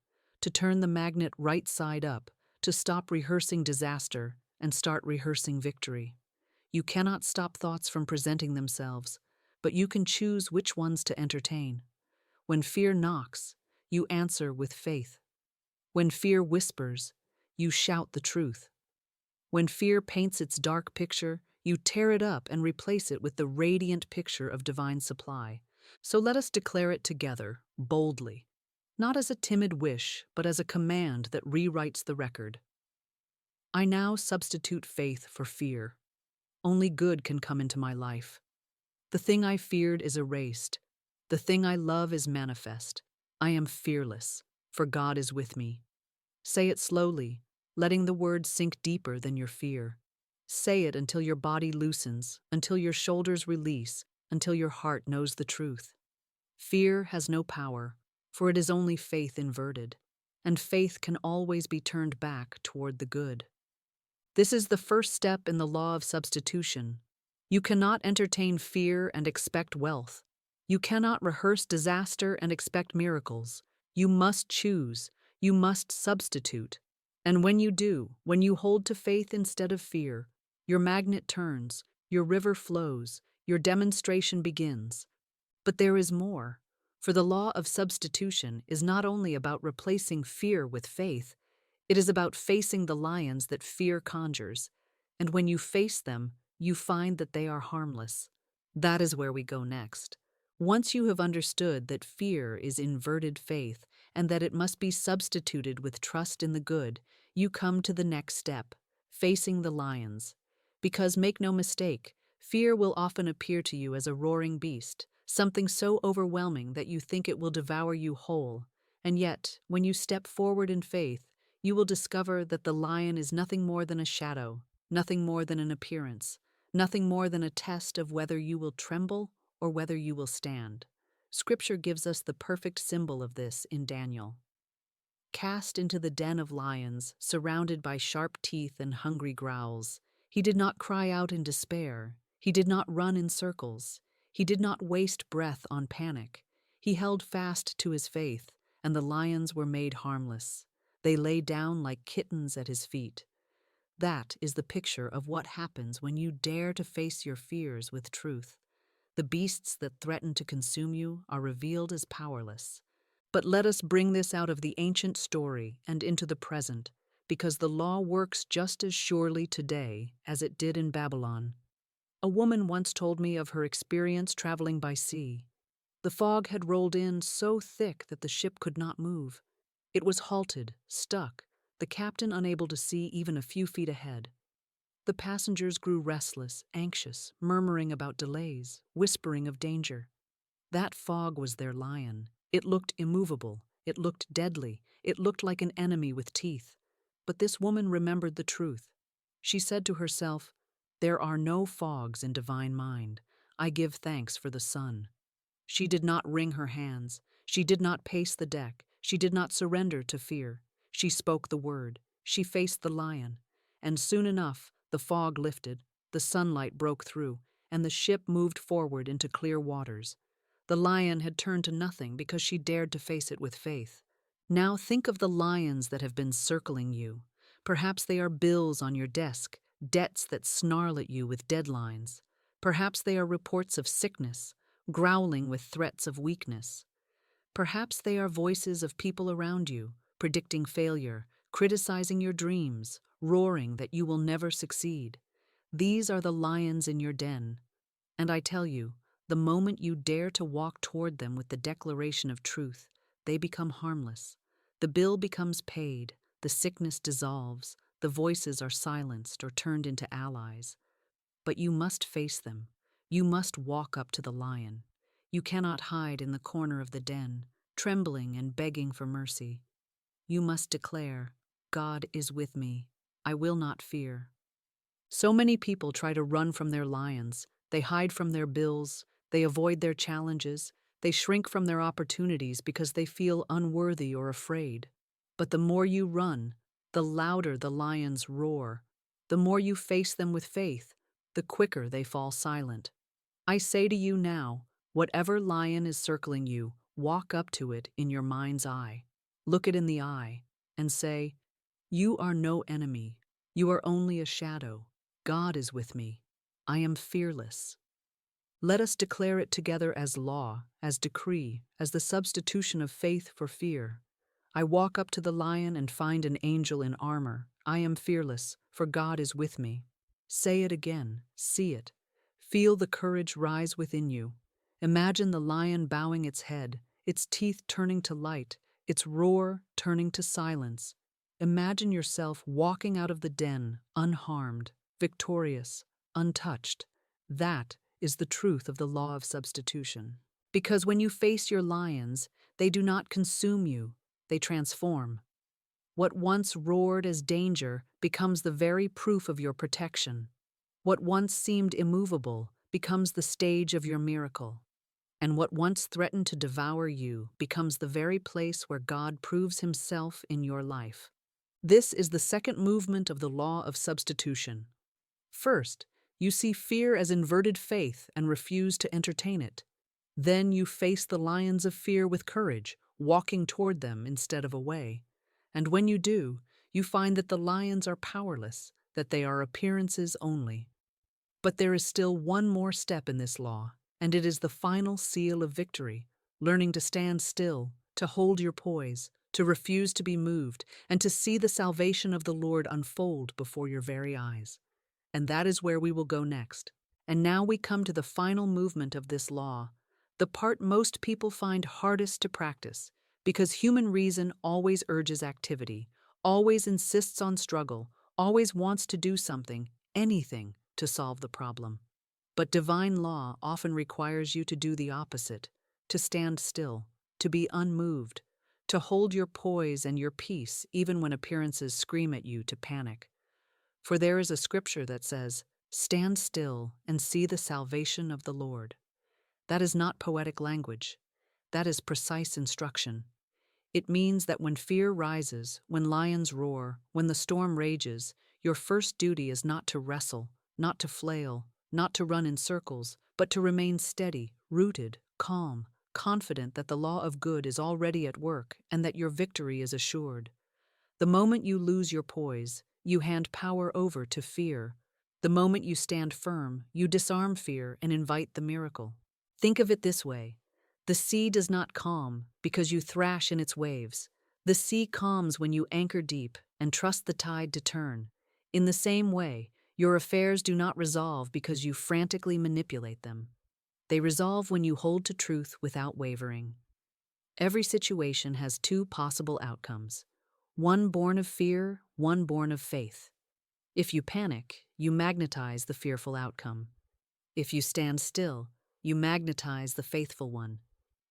to turn the magnet right side up, to stop rehearsing disaster and start rehearsing victory. You cannot stop thoughts from presenting themselves, but you can choose which ones to entertain. When fear knocks, you answer with faith. When fear whispers, you shout the truth. When fear paints its dark picture, you tear it up and replace it with the radiant picture of divine supply. So let us declare it together, boldly, not as a timid wish, but as a command that rewrites the record. I now substitute faith for fear. Only good can come into my life. The thing I feared is erased. The thing I love is manifest. I am fearless, for God is with me. Say it slowly, letting the words sink deeper than your fear. Say it until your body loosens, until your shoulders release, until your heart knows the truth. Fear has no power, for it is only faith inverted, and faith can always be turned back toward the good. This is the first step in the law of substitution. You cannot entertain fear and expect wealth. You cannot rehearse disaster and expect miracles. You must choose. You must substitute. And when you do, when you hold to faith instead of fear, your magnet turns, your river flows, your demonstration begins. But there is more, for the law of substitution is not only about replacing fear with faith, it is about facing the lions that fear conjures, and when you face them, you find that they are harmless. That is where we go next. Once you have understood that fear is inverted faith and that it must be substituted with trust in the good, you come to the next step, facing the lions. Because make no mistake, fear will often appear to you as a roaring beast, something so overwhelming that you think it will devour you whole. And yet, when you step forward in faith, you will discover that the lion is nothing more than a shadow, nothing more than an appearance, nothing more than a test of whether you will tremble or whether you will stand. Scripture gives us the perfect symbol of this in Daniel. Cast into the den of lions, surrounded by sharp teeth and hungry growls, he did not cry out in despair. He did not run in circles. He did not waste breath on panic. He held fast to his faith, and the lions were made harmless. They lay down like kittens at his feet. That is the picture of what happens when you dare to face your fears with truth. The beasts that threaten to consume you are revealed as powerless. But let us bring this out of the ancient story and into the present, because the law works just as surely today as it did in Babylon. A woman once told me of her experience traveling by sea. The fog had rolled in so thick that the ship could not move. It was halted, stuck, the captain unable to see even a few feet ahead. The passengers grew restless, anxious, murmuring about delays, whispering of danger. That fog was their lion. It looked immovable. It looked deadly. It looked like an enemy with teeth. But this woman remembered the truth. She said to herself, "There are no fogs in divine mind. I give thanks for the sun." She did not wring her hands. She did not pace the deck. She did not surrender to fear. She spoke the word. She faced the lion. And soon enough, the fog lifted, the sunlight broke through, and the ship moved forward into clear waters. The lion had turned to nothing because she dared to face it with faith. Now think of the lions that have been circling you. Perhaps they are bills on your desk, debts that snarl at you with deadlines. Perhaps they are reports of sickness, growling with threats of weakness. Perhaps they are voices of people around you, predicting failure, criticizing your dreams, roaring that you will never succeed. These are the lions in your den. And I tell you, the moment you dare to walk toward them with the declaration of truth, they become harmless. The bill becomes paid, the sickness dissolves, the voices are silenced or turned into allies. But you must face them. You must walk up to the lion. You cannot hide in the corner of the den, trembling and begging for mercy. You must declare, God is with me. I will not fear. So many people try to run from their lions. They hide from their bills. They avoid their challenges. They shrink from their opportunities because they feel unworthy or afraid. But the more you run, the louder the lions roar. The more you face them with faith, the quicker they fall silent. I say to you now, whatever lion is circling you, walk up to it in your mind's eye. Look it in the eye and say, you are no enemy. You are only a shadow. God is with me. I am fearless. Let us declare it together as law, as decree, as the substitution of faith for fear. I walk up to the lion and find an angel in armor. I am fearless, for God is with me. Say it again, see it. Feel the courage rise within you. Imagine the lion bowing its head, its teeth turning to light, its roar turning to silence. Imagine yourself walking out of the den, unharmed, victorious, untouched. That is the truth of the law of substitution. Because when you face your lions, they do not consume you, they transform. What once roared as danger becomes the very proof of your protection. What once seemed immovable becomes the stage of your miracle. And what once threatened to devour you becomes the very place where God proves himself in your life. This is the second movement of the law of substitution. First, you see fear as inverted faith and refuse to entertain it. Then you face the lions of fear with courage, walking toward them instead of away. And when you do, you find that the lions are powerless, that they are appearances only. But there is still one more step in this law, and it is the final seal of victory, learning to stand still, to hold your poise, to refuse to be moved, and to see the salvation of the Lord unfold before your very eyes. And that is where we will go next. And now we come to the final movement of this law, the part most people find hardest to practice, because human reason always urges activity, always insists on struggle, always wants to do something, anything, to solve the problem. But divine law often requires you to do the opposite, to stand still, to be unmoved, to hold your poise and your peace even when appearances scream at you to panic. For there is a scripture that says, "Stand still and see the salvation of the Lord." That is not poetic language. That is precise instruction. It means that when fear rises, when lions roar, when the storm rages, your first duty is not to wrestle, not to flail, not to run in circles, but to remain steady, rooted, calm, confident that the law of good is already at work and that your victory is assured. The moment you lose your poise, you hand power over to fear. The moment you stand firm, you disarm fear and invite the miracle. Think of it this way. The sea does not calm because you thrash in its waves. The sea calms when you anchor deep and trust the tide to turn. In the same way, your affairs do not resolve because you frantically manipulate them. They resolve when you hold to truth without wavering. Every situation has two possible outcomes. One born of fear, one born of faith. If you panic, you magnetize the fearful outcome. If you stand still, you magnetize the faithful one.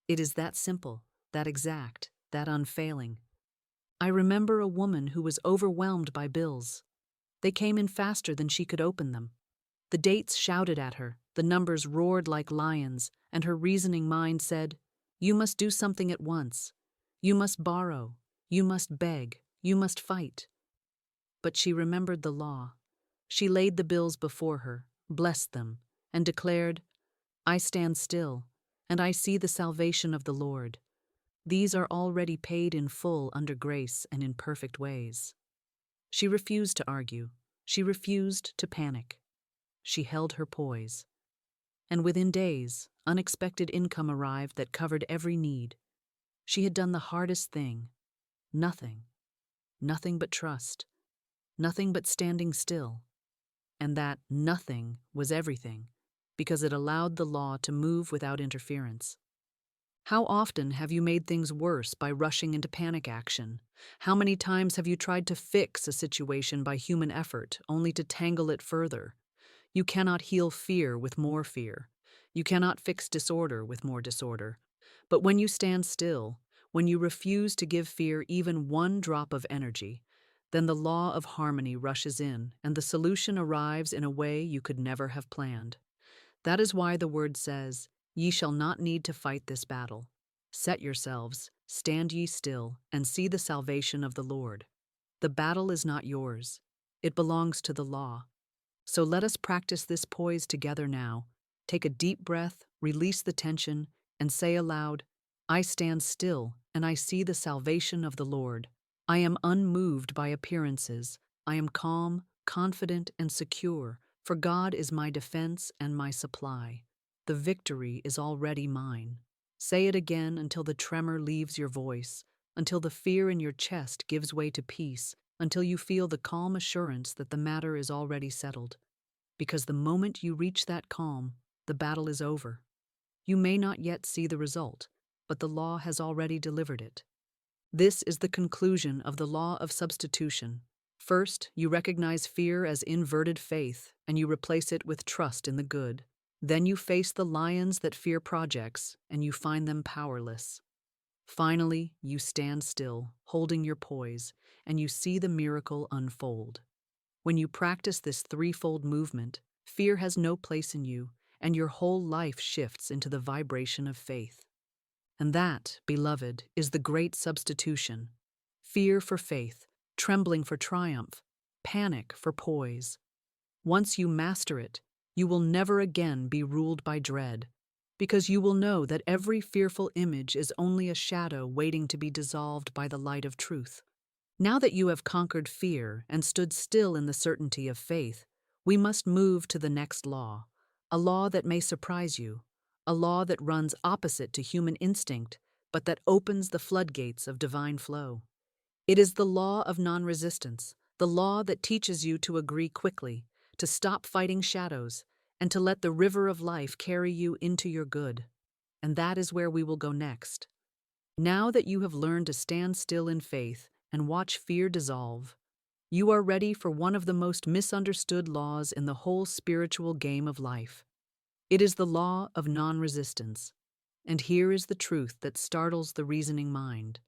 It is that simple, that exact, that unfailing. I remember a woman who was overwhelmed by bills. They came in faster than she could open them. The dates shouted at her, the numbers roared like lions, and her reasoning mind said, "You must do something at once. You must borrow. You must beg. You must fight." But she remembered the law. She laid the bills before her, blessed them, and declared, "I stand still, and I see the salvation of the Lord. These are already paid in full under grace and in perfect ways." She refused to argue. She refused to panic. She held her poise. And within days, unexpected income arrived that covered every need. She had done the hardest thing. Nothing. Nothing but trust. Nothing but standing still. And that nothing was everything, because it allowed the law to move without interference. How often have you made things worse by rushing into panic action? How many times have you tried to fix a situation by human effort, only to tangle it further? You cannot heal fear with more fear. You cannot fix disorder with more disorder. But when you stand still, when you refuse to give fear even one drop of energy, then the law of harmony rushes in, and the solution arrives in a way you could never have planned. That is why the word says, "Ye shall not need to fight this battle. Set yourselves, stand ye still, and see the salvation of the Lord." The battle is not yours. It belongs to the law. So let us practice this poise together now. Take a deep breath, release the tension, and say aloud, "I stand still, and I see the salvation of the Lord. I am unmoved by appearances. I am calm, confident, and secure, for God is my defense and my supply. The victory is already mine." Say it again until the tremor leaves your voice, until the fear in your chest gives way to peace, until you feel the calm assurance that the matter is already settled. Because the moment you reach that calm, the battle is over. You may not yet see the result, but the law has already delivered it. This is the conclusion of the law of substitution. First, you recognize fear as inverted faith, and you replace it with trust in the good. Then you face the lions that fear projects, and you find them powerless. Finally, you stand still, holding your poise, and you see the miracle unfold. When you practice this threefold movement, fear has no place in you, and your whole life shifts into the vibration of faith. And that, beloved, is the great substitution. Fear for faith, trembling for triumph, panic for poise. Once you master it, you will never again be ruled by dread, because you will know that every fearful image is only a shadow waiting to be dissolved by the light of truth. Now that you have conquered fear and stood still in the certainty of faith, we must move to the next law, a law that may surprise you, a law that runs opposite to human instinct, but that opens the floodgates of divine flow. It is the law of non-resistance, the law that teaches you to agree quickly, to stop fighting shadows, and to let the river of life carry you into your good. And that is where we will go next. Now that you have learned to stand still in faith and watch fear dissolve, you are ready for one of the most misunderstood laws in the whole spiritual game of life. It is the law of non-resistance. And here is the truth that startles the reasoning mind.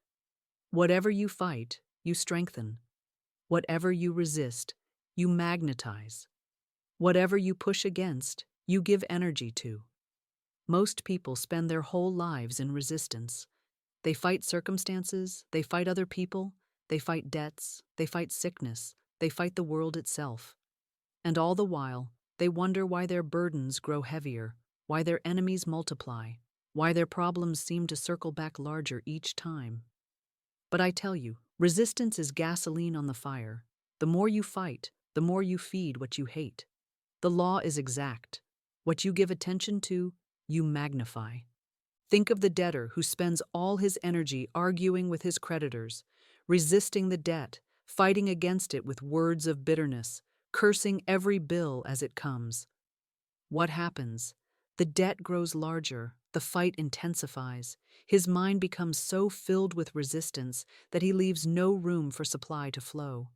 Whatever you fight, you strengthen. Whatever you resist, you magnetize. Whatever you push against, you give energy to. Most people spend their whole lives in resistance. They fight circumstances, they fight other people, they fight debts, they fight sickness, they fight the world itself. And all the while, they wonder why their burdens grow heavier, why their enemies multiply, why their problems seem to circle back larger each time. But I tell you, resistance is gasoline on the fire. The more you fight, the more you feed what you hate. The law is exact. What you give attention to, you magnify. Think of the debtor who spends all his energy arguing with his creditors, resisting the debt, fighting against it with words of bitterness, cursing every bill as it comes. What happens? The debt grows larger, the fight intensifies. His mind becomes so filled with resistance that he leaves no room for supply to flow.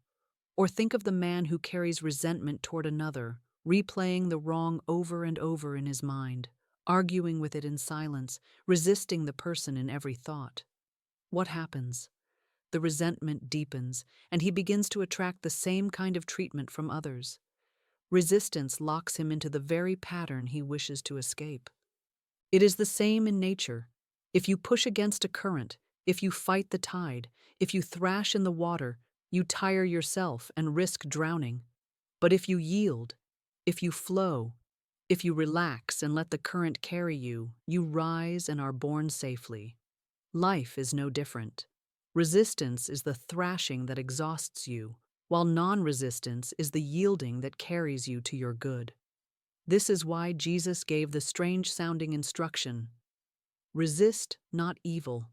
Or think of the man who carries resentment toward another, replaying the wrong over and over in his mind, arguing with it in silence, resisting the person in every thought. What happens? The resentment deepens, and he begins to attract the same kind of treatment from others. Resistance locks him into the very pattern he wishes to escape. It is the same in nature. If you push against a current, if you fight the tide, if you thrash in the water, you tire yourself and risk drowning. But if you yield, if you flow, if you relax and let the current carry you, you rise and are borne safely. Life is no different. Resistance is the thrashing that exhausts you, while non-resistance is the yielding that carries you to your good. This is why Jesus gave the strange-sounding instruction, resist not evil.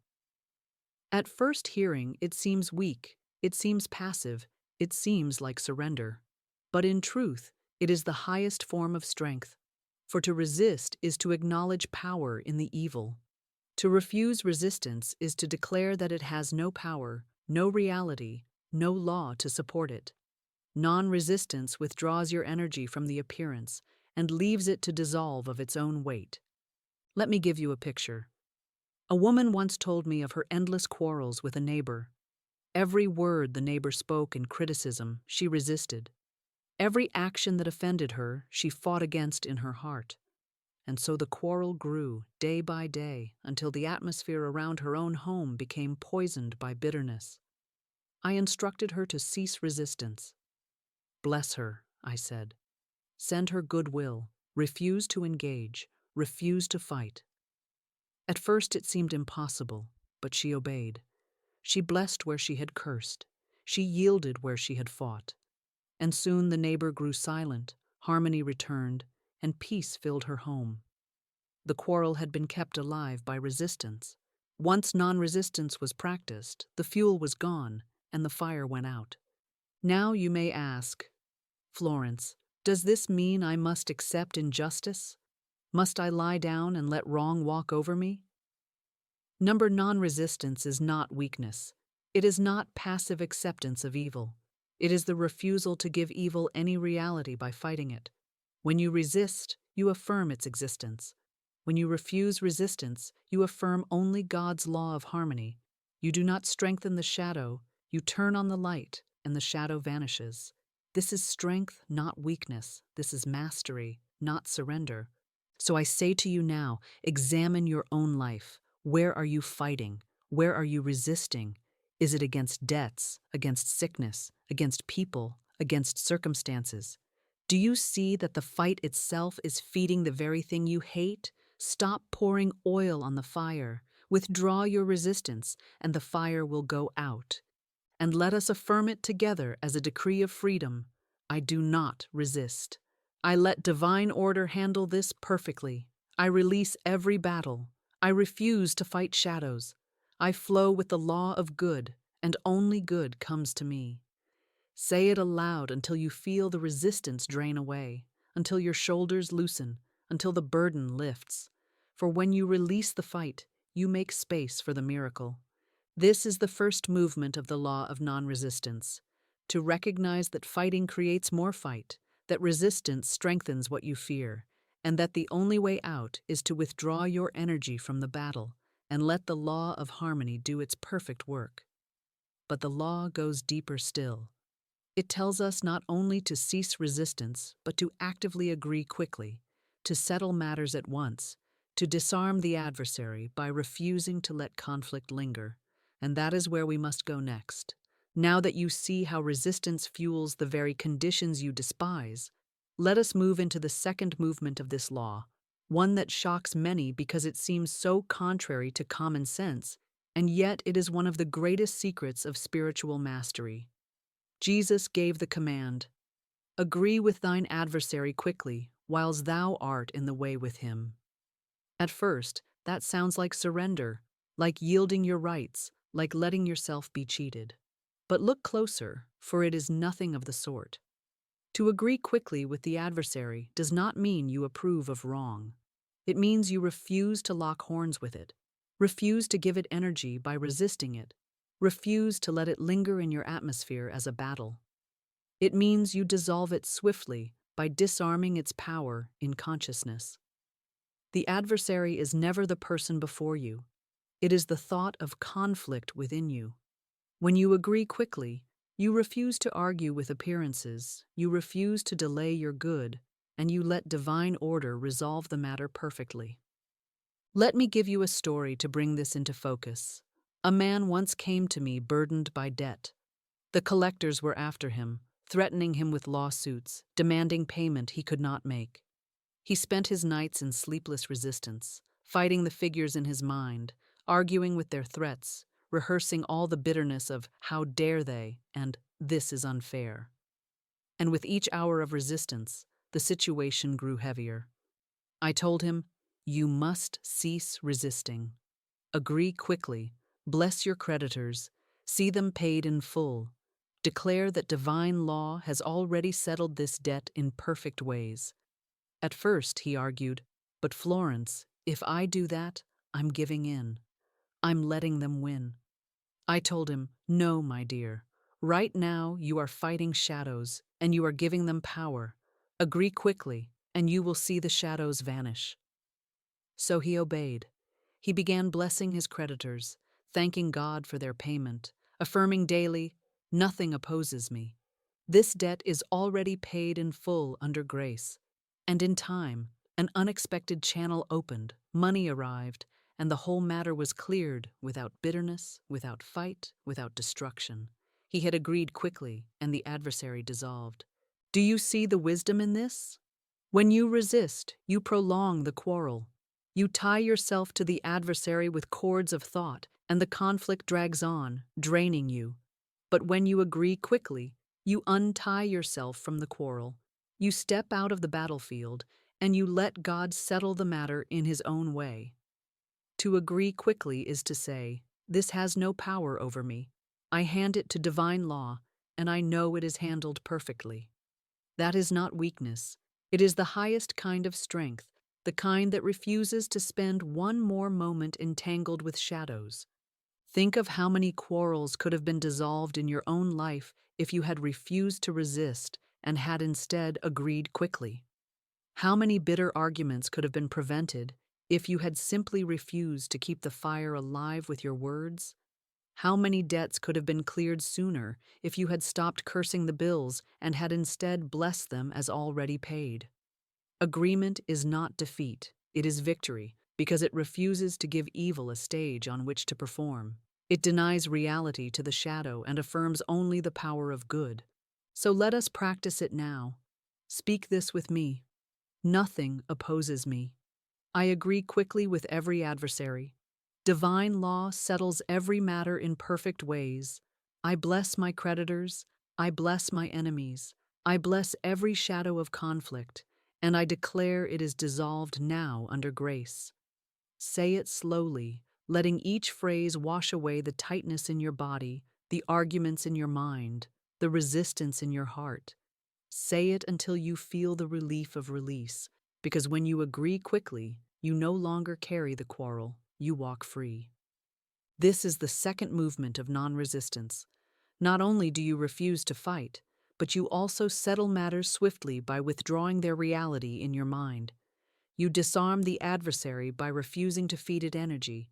At first hearing, it seems weak, it seems passive, it seems like surrender. But in truth, it is the highest form of strength. For to resist is to acknowledge power in the evil. To refuse resistance is to declare that it has no power, no reality, no law to support it. Non-resistance withdraws your energy from the appearance and leaves it to dissolve of its own weight. Let me give you a picture. A woman once told me of her endless quarrels with a neighbor. Every word the neighbor spoke in criticism, she resisted. Every action that offended her, she fought against in her heart. And so the quarrel grew day by day until the atmosphere around her own home became poisoned by bitterness. I instructed her to cease resistance. Bless her, I said. Send her goodwill, refuse to engage, refuse to fight. At first it seemed impossible, but she obeyed. She blessed where she had cursed. She yielded where she had fought. And soon the neighbor grew silent, harmony returned, and peace filled her home. The quarrel had been kept alive by resistance. Once non-resistance was practiced, the fuel was gone, and the fire went out. Now you may ask, Florence, does this mean I must accept injustice? Must I lie down and let wrong walk over me? Number non-resistance is not weakness. It is not passive acceptance of evil. It is the refusal to give evil any reality by fighting it. When you resist, you affirm its existence. When you refuse resistance, you affirm only God's law of harmony. You do not strengthen the shadow, you turn on the light, and the shadow vanishes. This is strength, not weakness. This is mastery, not surrender. So I say to you now, examine your own life. Where are you fighting? Where are you resisting? Is it against debts, against sickness, against people, against circumstances? Do you see that the fight itself is feeding the very thing you hate? Stop pouring oil on the fire. Withdraw your resistance, and the fire will go out. And let us affirm it together as a decree of freedom. I do not resist. I let divine order handle this perfectly. I release every battle. I refuse to fight shadows. I flow with the law of good, and only good comes to me. Say it aloud until you feel the resistance drain away, until your shoulders loosen, until the burden lifts. For when you release the fight, you make space for the miracle. This is the first movement of the law of non-resistance, to recognize that fighting creates more fight, that resistance strengthens what you fear, and that the only way out is to withdraw your energy from the battle and let the law of harmony do its perfect work. But the law goes deeper still. It tells us not only to cease resistance, but to actively agree quickly, to settle matters at once, to disarm the adversary by refusing to let conflict linger. And that is where we must go next. Now that you see how resistance fuels the very conditions you despise, let us move into the second movement of this law, one that shocks many because it seems so contrary to common sense, and yet it is one of the greatest secrets of spiritual mastery. Jesus gave the command, agree with thine adversary quickly, whiles thou art in the way with him. At first, that sounds like surrender, like yielding your rights, like letting yourself be cheated. But look closer, for it is nothing of the sort. To agree quickly with the adversary does not mean you approve of wrong. It means you refuse to lock horns with it, refuse to give it energy by resisting it, refuse to let it linger in your atmosphere as a battle. It means you dissolve it swiftly by disarming its power in consciousness. The adversary is never the person before you. It is the thought of conflict within you. When you agree quickly, you refuse to argue with appearances, you refuse to delay your good, and you let divine order resolve the matter perfectly. Let me give you a story to bring this into focus. A man once came to me burdened by debt. The collectors were after him, threatening him with lawsuits, demanding payment he could not make. He spent his nights in sleepless resistance, fighting the figures in his mind, arguing with their threats, rehearsing all the bitterness of how dare they and this is unfair. And with each hour of resistance, the situation grew heavier. I told him, "You must cease resisting. Agree quickly, bless your creditors, see them paid in full. Declare that divine law has already settled this debt in perfect ways." At first, he argued, "But Florence, if I do that, I'm giving in. I'm letting them win." I told him, "No, my dear. Right now, you are fighting shadows, and you are giving them power. Agree quickly, and you will see the shadows vanish." So he obeyed. He began blessing his creditors, thanking God for their payment, affirming daily, "Nothing opposes me. This debt is already paid in full under grace." And in time, an unexpected channel opened, money arrived, and the whole matter was cleared without bitterness, without fight, without destruction. He had agreed quickly, and the adversary dissolved. Do you see the wisdom in this? When you resist, you prolong the quarrel. You tie yourself to the adversary with cords of thought, and the conflict drags on, draining you. But when you agree quickly, you untie yourself from the quarrel. You step out of the battlefield, and you let God settle the matter in His own way. To agree quickly is to say, "This has no power over me. I hand it to divine law, and I know it is handled perfectly." That is not weakness. It is the highest kind of strength, the kind that refuses to spend one more moment entangled with shadows. Think of how many quarrels could have been dissolved in your own life if you had refused to resist and had instead agreed quickly. How many bitter arguments could have been prevented if you had simply refused to keep the fire alive with your words? How many debts could have been cleared sooner if you had stopped cursing the bills and had instead blessed them as already paid? Agreement is not defeat, it is victory, because it refuses to give evil a stage on which to perform. It denies reality to the shadow and affirms only the power of good. So let us practice it now. Speak this with me. Nothing opposes me. I agree quickly with every adversary. Divine law settles every matter in perfect ways. I bless my creditors. I bless my enemies. I bless every shadow of conflict, and I declare it is dissolved now under grace. Say it slowly, letting each phrase wash away the tightness in your body, the arguments in your mind, the resistance in your heart. Say it until you feel the relief of release, because when you agree quickly, you no longer carry the quarrel, you walk free. This is the second movement of non-resistance. Not only do you refuse to fight, but you also settle matters swiftly by withdrawing their reality in your mind. You disarm the adversary by refusing to feed it energy.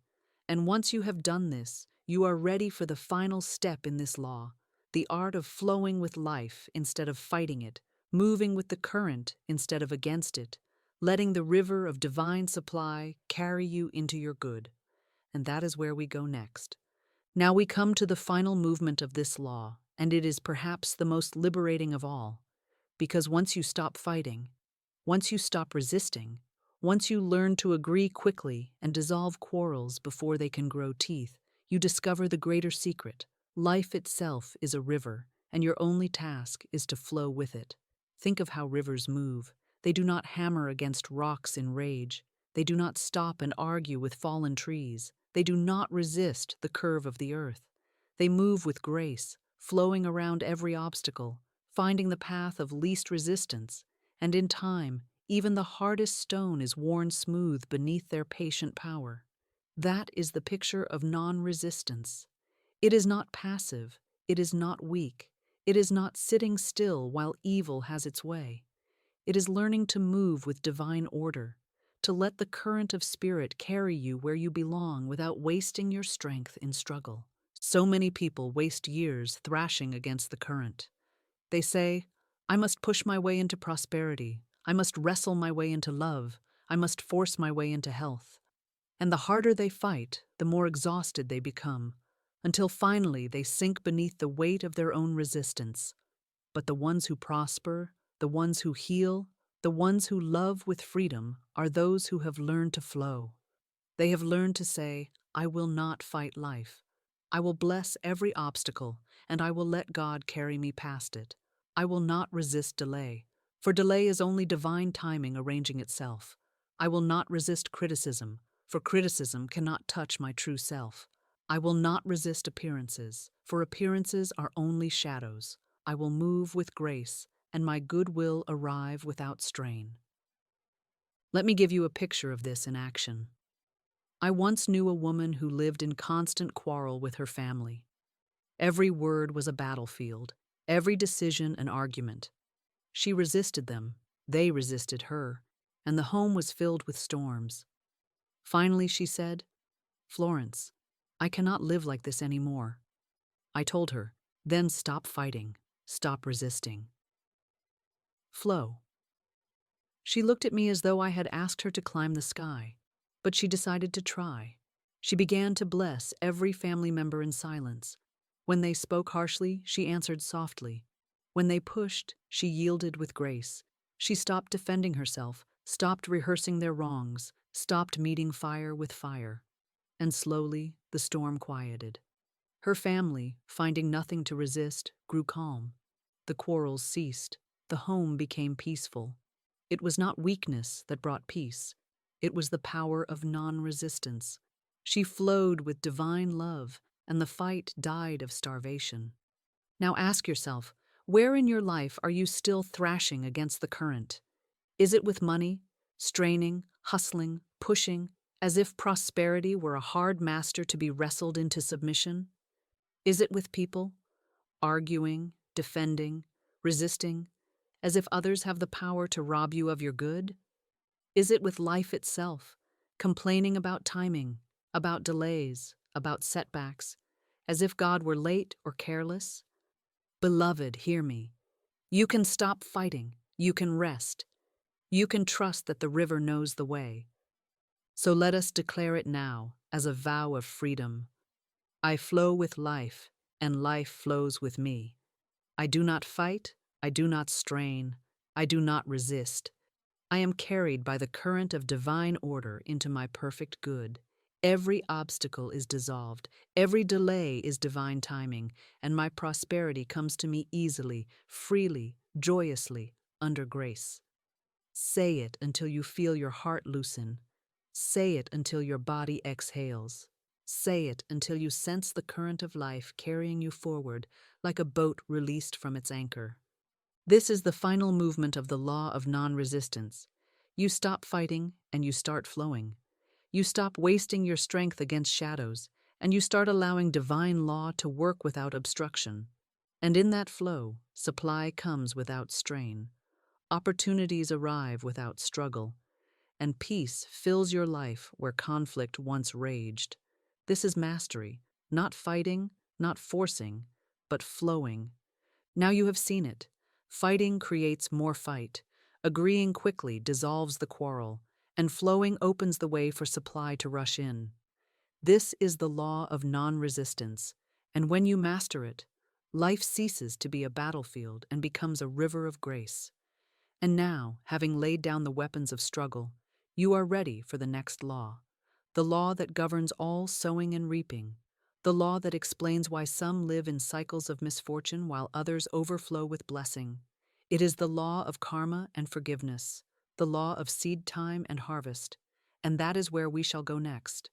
And once you have done this, you are ready for the final step in this law, the art of flowing with life instead of fighting it, moving with the current instead of against it, letting the river of divine supply carry you into your good. And that is where we go next. Now we come to the final movement of this law, and it is perhaps the most liberating of all, because once you stop fighting, once you stop resisting, once you learn to agree quickly and dissolve quarrels before they can grow teeth, you discover the greater secret. Life itself is a river, and your only task is to flow with it. Think of how rivers move. They do not hammer against rocks in rage. They do not stop and argue with fallen trees. They do not resist the curve of the earth. They move with grace, flowing around every obstacle, finding the path of least resistance, and in time, even the hardest stone is worn smooth beneath their patient power. That is the picture of non-resistance. It is not passive, it is not weak, it is not sitting still while evil has its way. It is learning to move with divine order, to let the current of spirit carry you where you belong without wasting your strength in struggle. So many people waste years thrashing against the current. They say, "I must push my way into prosperity. I must wrestle my way into love. I must force my way into health." And the harder they fight, the more exhausted they become, until finally they sink beneath the weight of their own resistance. But the ones who prosper, the ones who heal, the ones who love with freedom are those who have learned to flow. They have learned to say, "I will not fight life. I will bless every obstacle, and I will let God carry me past it. I will not resist delay. for delay is only divine timing arranging itself. I will not resist criticism, for criticism cannot touch my true self. I will not resist appearances, for appearances are only shadows. I will move with grace, and my good will arrive without strain. Let me give you a picture of this in action. I once knew a woman who lived in constant quarrel with her family. Every word was a battlefield, every decision an argument. She resisted them, they resisted her, and the home was filled with storms. Finally, she said, "Florence, I cannot live like this anymore." I told her, "Then stop fighting, stop resisting. Flow." She looked at me as though I had asked her to climb the sky, but she decided to try. She began to bless every family member in silence. When they spoke harshly, she answered softly. When they pushed, she yielded with grace. She stopped defending herself, stopped rehearsing their wrongs, stopped meeting fire with fire. And slowly, the storm quieted. Her family, finding nothing to resist, grew calm. The quarrels ceased. The home became peaceful. It was not weakness that brought peace. It was the power of non-resistance. She flowed with divine love, and the fight died of starvation. Now ask yourself, where in your life are you still thrashing against the current? Is it with money, straining, hustling, pushing, as if prosperity were a hard master to be wrestled into submission? Is it with people, arguing, defending, resisting, as if others have the power to rob you of your good? Is it with life itself, complaining about timing, about delays, about setbacks, as if God were late or careless? Beloved, hear me. You can stop fighting. You can rest. You can trust that the river knows the way. So let us declare it now as a vow of freedom. I flow with life, and life flows with me. I do not fight. I do not strain. I do not resist. I am carried by the current of divine order into my perfect good. Every obstacle is dissolved, every delay is divine timing, and my prosperity comes to me easily, freely, joyously, under grace. Say it until you feel your heart loosen. Say it until your body exhales. Say it until you sense the current of life carrying you forward like a boat released from its anchor. This is the final movement of the law of non-resistance. You stop fighting and you start flowing. You stop wasting your strength against shadows, and you start allowing divine law to work without obstruction. And in that flow, supply comes without strain. Opportunities arrive without struggle, and peace fills your life where conflict once raged. This is mastery, not fighting, not forcing, but flowing. Now you have seen it. Fighting creates more fight. Agreeing quickly dissolves the quarrel, and flowing opens the way for supply to rush in. This is the law of non-resistance, and when you master it, life ceases to be a battlefield and becomes a river of grace. And now, having laid down the weapons of struggle, you are ready for the next law, the law that governs all sowing and reaping, the law that explains why some live in cycles of misfortune while others overflow with blessing. It is the law of karma and forgiveness, the law of seed time and harvest, and that is where we shall go next.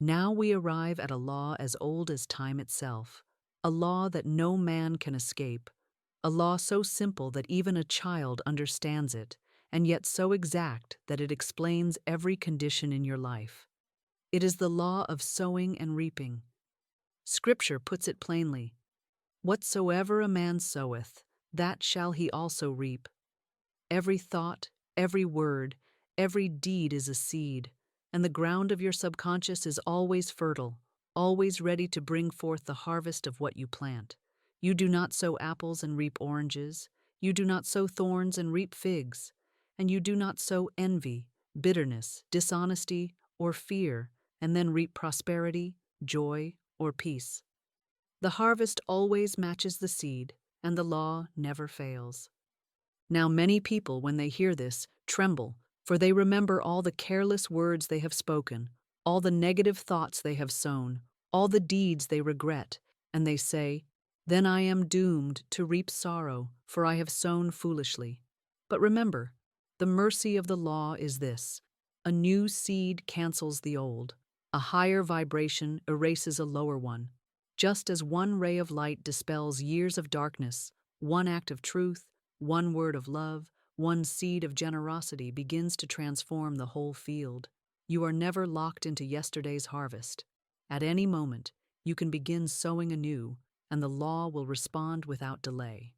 Now we arrive at a law as old as time itself, a law that no man can escape, a law so simple that even a child understands it, and yet so exact that it explains every condition in your life. It is the law of sowing and reaping. Scripture puts it plainly, "Whatsoever a man soweth, that shall he also reap." Every thought, every word, every deed is a seed, and the ground of your subconscious is always fertile, always ready to bring forth the harvest of what you plant. You do not sow apples and reap oranges. You do not sow thorns and reap figs. And you do not sow envy, bitterness, dishonesty, or fear, and then reap prosperity, joy, or peace. The harvest always matches the seed, and the law never fails. Now many people, when they hear this, tremble, for they remember all the careless words they have spoken, all the negative thoughts they have sown, all the deeds they regret, and they say, "Then I am doomed to reap sorrow, for I have sown foolishly." But remember, the mercy of the law is this: a new seed cancels the old, a higher vibration erases a lower one. Just as one ray of light dispels years of darkness, one act of truth, one word of love, one seed of generosity begins to transform the whole field. You are never locked into yesterday's harvest. At any moment, you can begin sowing anew, and the law will respond without delay.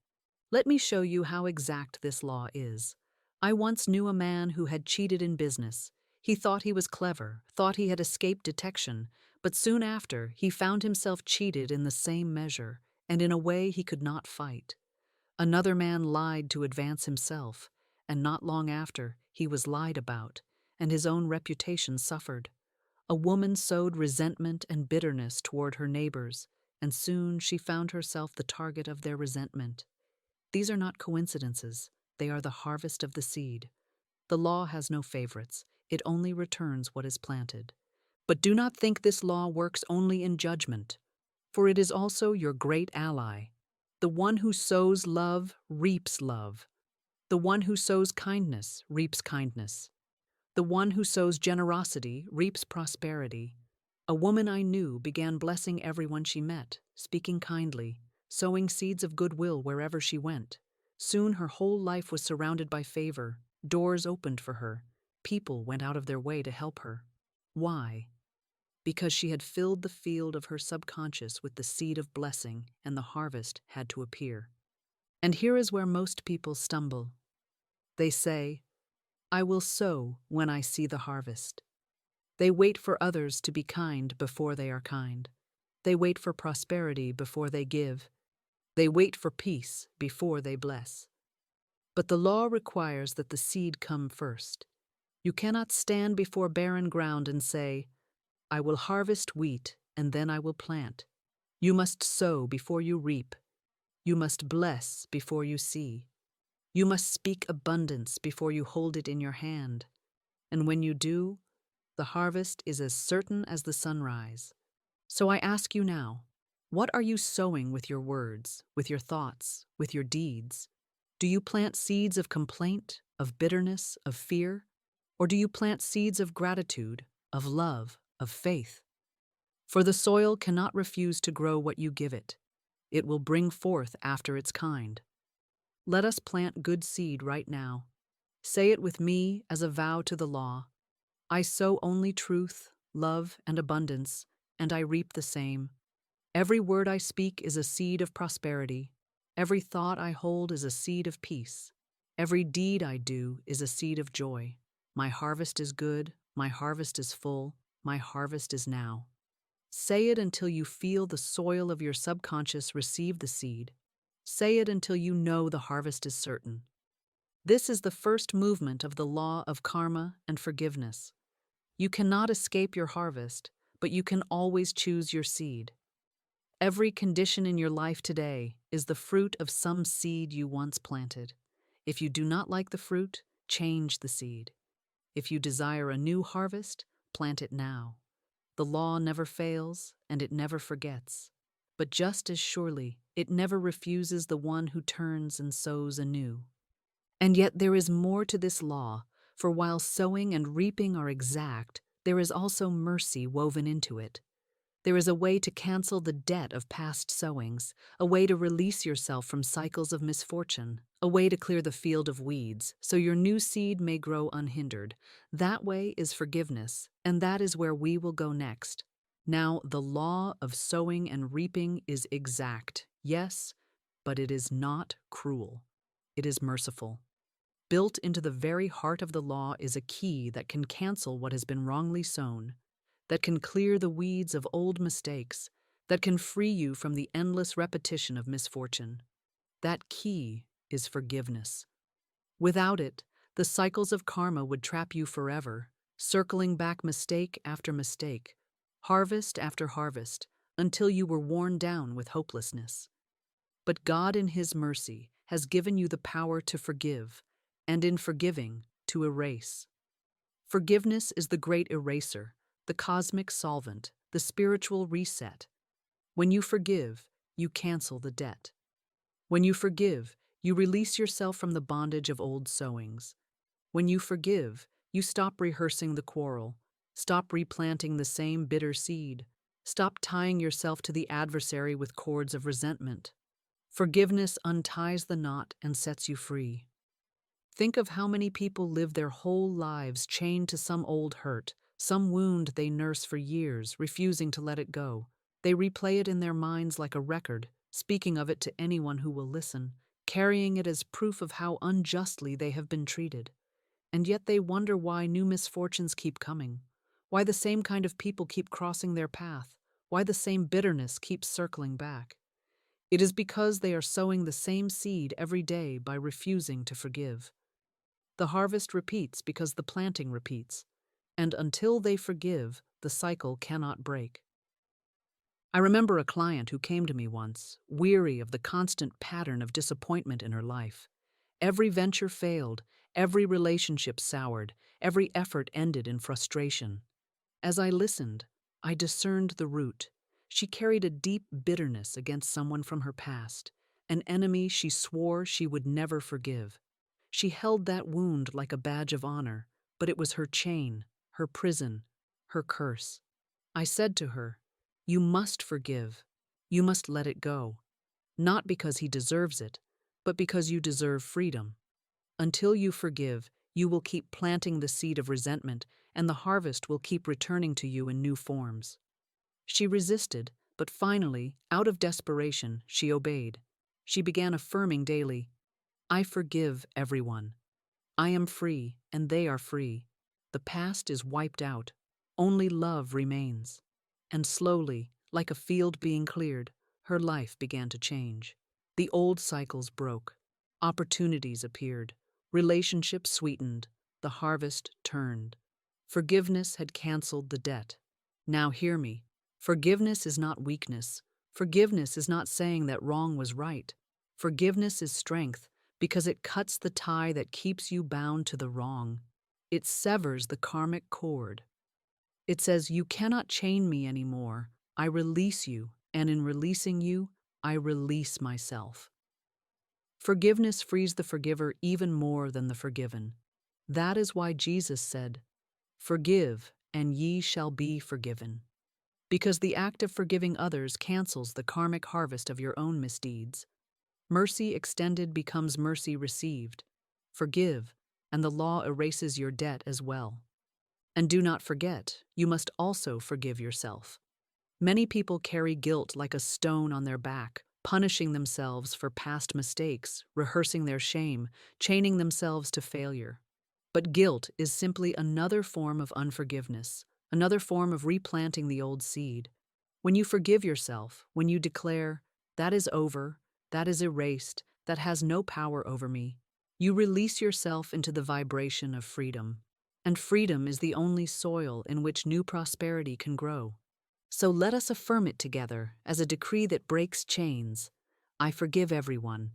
Let me show you how exact this law is. I once knew a man who had cheated in business. He thought he was clever, thought he had escaped detection, but soon after, he found himself cheated in the same measure, and in a way he could not fight. Another man lied to advance himself, and not long after, he was lied about, and his own reputation suffered. A woman sowed resentment and bitterness toward her neighbors, and soon she found herself the target of their resentment. These are not coincidences, they are the harvest of the seed. The law has no favorites, it only returns what is planted. But do not think this law works only in judgment, for it is also your great ally. The one who sows love reaps love. The one who sows kindness reaps kindness. The one who sows generosity reaps prosperity. A woman I knew began blessing everyone she met, speaking kindly, sowing seeds of goodwill wherever she went. Soon her whole life was surrounded by favor, doors opened for her, people went out of their way to help her. Why? Because she had filled the field of her subconscious with the seed of blessing, and the harvest had to appear. And here is where most people stumble. They say, "I will sow when I see the harvest." They wait for others to be kind before they are kind. They wait for prosperity before they give. They wait for peace before they bless. But the law requires that the seed come first. You cannot stand before barren ground and say, "I will harvest wheat and then I will plant." You must sow before you reap. You must bless before you see. You must speak abundance before you hold it in your hand. And when you do, the harvest is as certain as the sunrise. So I ask you now, what are you sowing with your words, with your thoughts, with your deeds? Do you plant seeds of complaint, of bitterness, of fear? Or do you plant seeds of gratitude, of love, of faith? For the soil cannot refuse to grow what you give it. It will bring forth after its kind. Let us plant good seed right now. Say it with me as a vow to the law. I sow only truth, love, and abundance, and I reap the same. Every word I speak is a seed of prosperity. Every thought I hold is a seed of peace. Every deed I do is a seed of joy. My harvest is good, my harvest is full, my harvest is now. Say it until you feel the soil of your subconscious receive the seed. Say it until you know the harvest is certain. This is the first movement of the law of karma and forgiveness. You cannot escape your harvest, but you can always choose your seed. Every condition in your life today is the fruit of some seed you once planted. If you do not like the fruit, change the seed. If you desire a new harvest, plant it now. The law never fails, and it never forgets. But just as surely, it never refuses the one who turns and sows anew. And yet there is more to this law, for while sowing and reaping are exact, there is also mercy woven into it. There is a way to cancel the debt of past sowings, a way to release yourself from cycles of misfortune, a way to clear the field of weeds, so your new seed may grow unhindered. That way is forgiveness, and that is where we will go next. Now, the law of sowing and reaping is exact, yes, but it is not cruel. It is merciful. Built into the very heart of the law is a key that can cancel what has been wrongly sown, that can clear the weeds of old mistakes, that can free you from the endless repetition of misfortune. That key is forgiveness. Without it, the cycles of karma would trap you forever, circling back mistake after mistake, harvest after harvest, until you were worn down with hopelessness. But God in His mercy has given you the power to forgive, and in forgiving, to erase. Forgiveness is the great eraser, the cosmic solvent, the spiritual reset. When you forgive, you cancel the debt. When you forgive, You release yourself from the bondage of old sowings. When you forgive, you stop rehearsing the quarrel, stop replanting the same bitter seed, stop tying yourself to the adversary with cords of resentment. Forgiveness unties the knot and sets you free. Think of how many people live their whole lives chained to some old hurt, some wound they nurse for years, refusing to let it go. They replay it in their minds like a record, speaking of it to anyone who will listen, carrying it as proof of how unjustly they have been treated. And yet they wonder why new misfortunes keep coming, why the same kind of people keep crossing their path, why the same bitterness keeps circling back. It is because they are sowing the same seed every day by refusing to forgive. The harvest repeats because the planting repeats, and until they forgive, the cycle cannot break. I remember a client who came to me once, weary of the constant pattern of disappointment in her life. Every venture failed, every relationship soured, every effort ended in frustration. As I listened, I discerned the root. She carried a deep bitterness against someone from her past, an enemy she swore she would never forgive. She held that wound like a badge of honor, but it was her chain, her prison, her curse. I said to her, "You must forgive. You must let it go. Not because he deserves it, but because you deserve freedom. Until you forgive, you will keep planting the seed of resentment, and the harvest will keep returning to you in new forms." She resisted, but finally, out of desperation, she obeyed. She began affirming daily, "I forgive everyone. I am free, and they are free. The past is wiped out. Only love remains." And slowly, like a field being cleared, her life began to change. The old cycles broke. Opportunities appeared. Relationships sweetened. The harvest turned. Forgiveness had canceled the debt. Now hear me. Forgiveness is not weakness. Forgiveness is not saying that wrong was right. Forgiveness is strength because it cuts the tie that keeps you bound to the wrong. It severs the karmic cord. It says, "You cannot chain me anymore. I release you, and in releasing you, I release myself." Forgiveness frees the forgiver even more than the forgiven. That is why Jesus said, "Forgive, and ye shall be forgiven." Because the act of forgiving others cancels the karmic harvest of your own misdeeds. Mercy extended becomes mercy received. Forgive, and the law erases your debt as well. And do not forget, you must also forgive yourself. Many people carry guilt like a stone on their back, punishing themselves for past mistakes, rehearsing their shame, chaining themselves to failure. But guilt is simply another form of unforgiveness, another form of replanting the old seed. When you forgive yourself, when you declare, "That is over, that is erased, that has no power over me," you release yourself into the vibration of freedom. And freedom is the only soil in which new prosperity can grow. So let us affirm it together as a decree that breaks chains. I forgive everyone.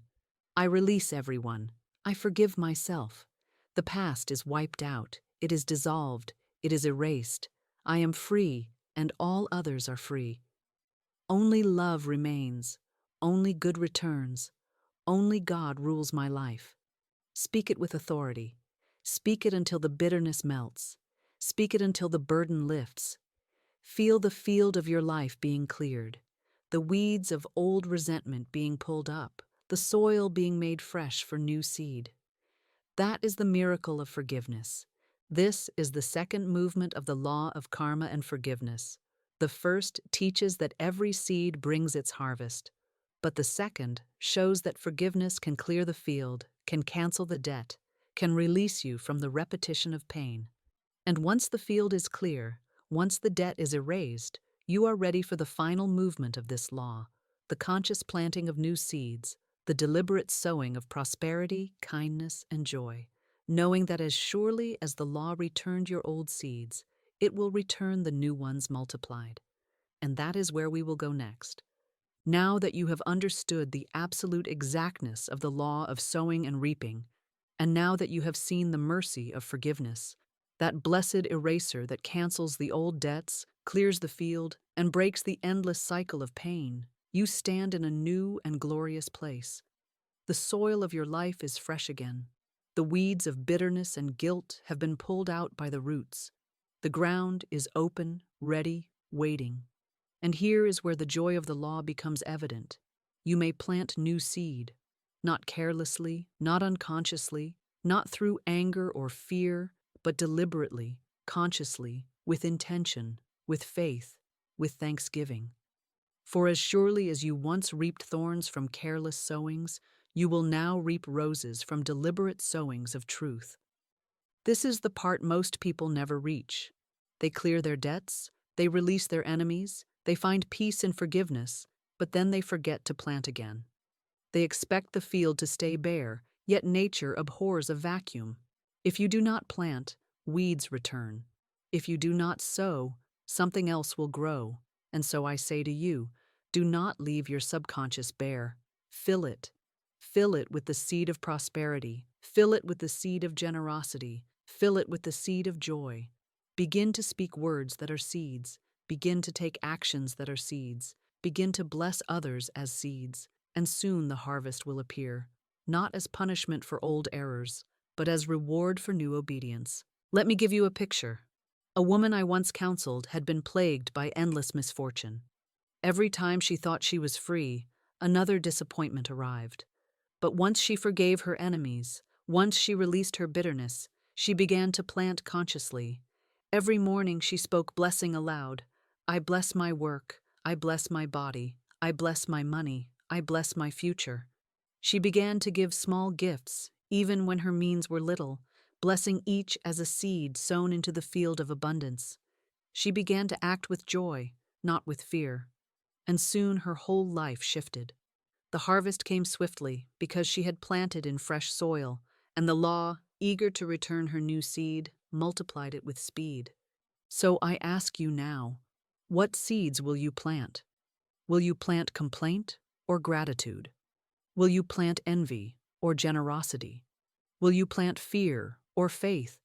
I release everyone. I forgive myself. The past is wiped out. It is dissolved. It is erased. I am free, and all others are free. Only love remains. Only good returns. Only God rules my life. Speak it with authority. Speak it until the bitterness melts. Speak it until the burden lifts. Feel the field of your life being cleared, the weeds of old resentment being pulled up, the soil being made fresh for new seed. That is the miracle of forgiveness. This is the second movement of the law of karma and forgiveness. The first teaches that every seed brings its harvest, but the second shows that forgiveness can clear the field, can cancel the debt, can release you from the repetition of pain. And once the field is clear, once the debt is erased, you are ready for the final movement of this law, the conscious planting of new seeds, the deliberate sowing of prosperity, kindness, and joy, knowing that as surely as the law returned your old seeds, it will return the new ones multiplied. And that is where we will go next. Now that you have understood the absolute exactness of the law of sowing and reaping, and now that you have seen the mercy of forgiveness, that blessed eraser that cancels the old debts, clears the field, and breaks the endless cycle of pain, you stand in a new and glorious place. The soil of your life is fresh again. The weeds of bitterness and guilt have been pulled out by the roots. The ground is open, ready, waiting. And here is where the joy of the law becomes evident. You may plant new seed, not carelessly, not unconsciously, not through anger or fear, but deliberately, consciously, with intention, with faith, with thanksgiving. For as surely as you once reaped thorns from careless sowings, you will now reap roses from deliberate sowings of truth. This is the part most people never reach. They clear their debts, they release their enemies, they find peace and forgiveness, but then they forget to plant again. They expect the field to stay bare, yet nature abhors a vacuum. If you do not plant, weeds return. If you do not sow, something else will grow. And so I say to you, do not leave your subconscious bare. Fill it. Fill it with the seed of prosperity. Fill it with the seed of generosity. Fill it with the seed of joy. Begin to speak words that are seeds. Begin to take actions that are seeds. Begin to bless others as seeds. And soon the harvest will appear, not as punishment for old errors, but as reward for new obedience. Let me give you a picture. A woman I once counseled had been plagued by endless misfortune. Every time she thought she was free, another disappointment arrived. But once she forgave her enemies, once she released her bitterness, she began to plant consciously. Every morning she spoke blessing aloud. I bless my work, I bless my body, I bless my money, I bless my future. She began to give small gifts, even when her means were little, blessing each as a seed sown into the field of abundance. She began to act with joy, not with fear. And soon her whole life shifted. The harvest came swiftly because she had planted in fresh soil, and the law, eager to return her new seed, multiplied it with speed. So I ask you now, what seeds will you plant? Will you plant complaint or gratitude? Will you plant envy or generosity? Will you plant fear or faith?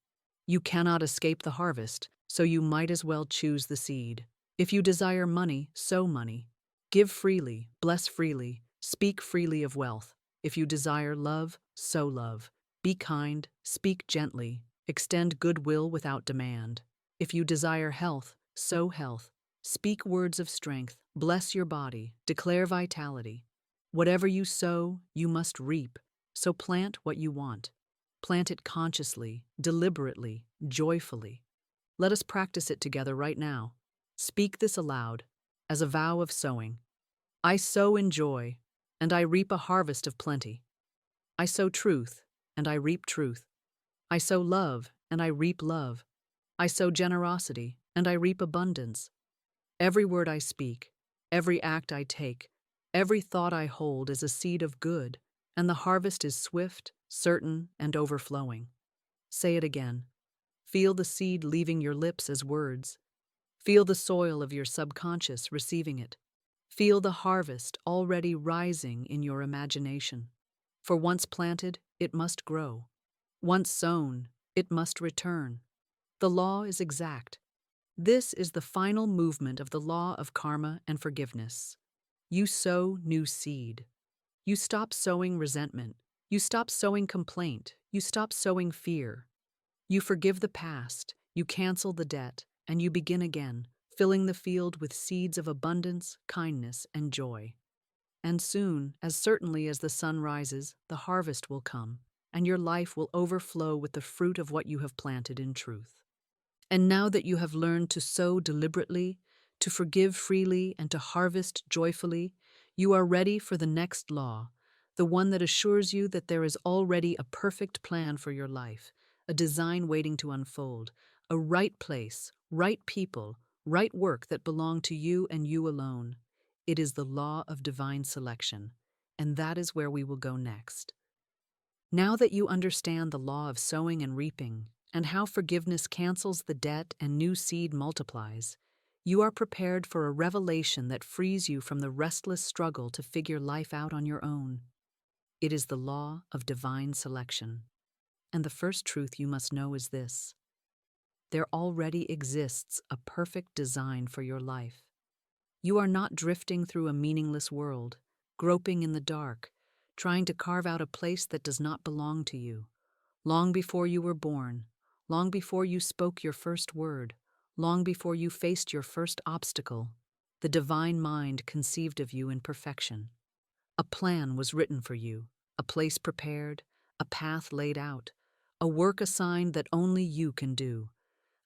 You cannot escape the harvest, so you might as well choose the seed. If you desire money, sow money. Give freely, bless freely, speak freely of wealth. If you desire love, sow love. Be kind, speak gently, extend goodwill without demand. If you desire health, sow health. Speak words of strength, bless your body, declare vitality. Whatever you sow, you must reap, so plant what you want. Plant it consciously, deliberately, joyfully. Let us practice it together right now. Speak this aloud, as a vow of sowing. I sow in joy, and I reap a harvest of plenty. I sow truth, and I reap truth. I sow love, and I reap love. I sow generosity, and I reap abundance. Every word I speak, every act I take, every thought I hold is a seed of good, and the harvest is swift, certain, and overflowing. Say it again. Feel the seed leaving your lips as words. Feel the soil of your subconscious receiving it. Feel the harvest already rising in your imagination. For once planted, it must grow. Once sown, it must return. The law is exact. This is the final movement of the law of karma and forgiveness. You sow new seed. You stop sowing resentment. You stop sowing complaint. You stop sowing fear. You forgive the past. You cancel the debt, and you begin again, filling the field with seeds of abundance, kindness, and joy. And soon, as certainly as the sun rises, the harvest will come, and your life will overflow with the fruit of what you have planted in truth. And now that you have learned to sow deliberately, to forgive freely, and to harvest joyfully, you are ready for the next law, the one that assures you that there is already a perfect plan for your life, a design waiting to unfold, a right place, right people, right work that belong to you and you alone. It is the law of divine selection, and that is where we will go next. Now that you understand the law of sowing and reaping, and how forgiveness cancels the debt and new seed multiplies, you are prepared for a revelation that frees you from the restless struggle to figure life out on your own. It is the law of divine selection. And the first truth you must know is this: there already exists a perfect design for your life. You are not drifting through a meaningless world, groping in the dark, trying to carve out a place that does not belong to you. Long before you were born, long before you spoke your first word, long before you faced your first obstacle, the divine mind conceived of you in perfection. A plan was written for you, a place prepared, a path laid out, a work assigned that only you can do,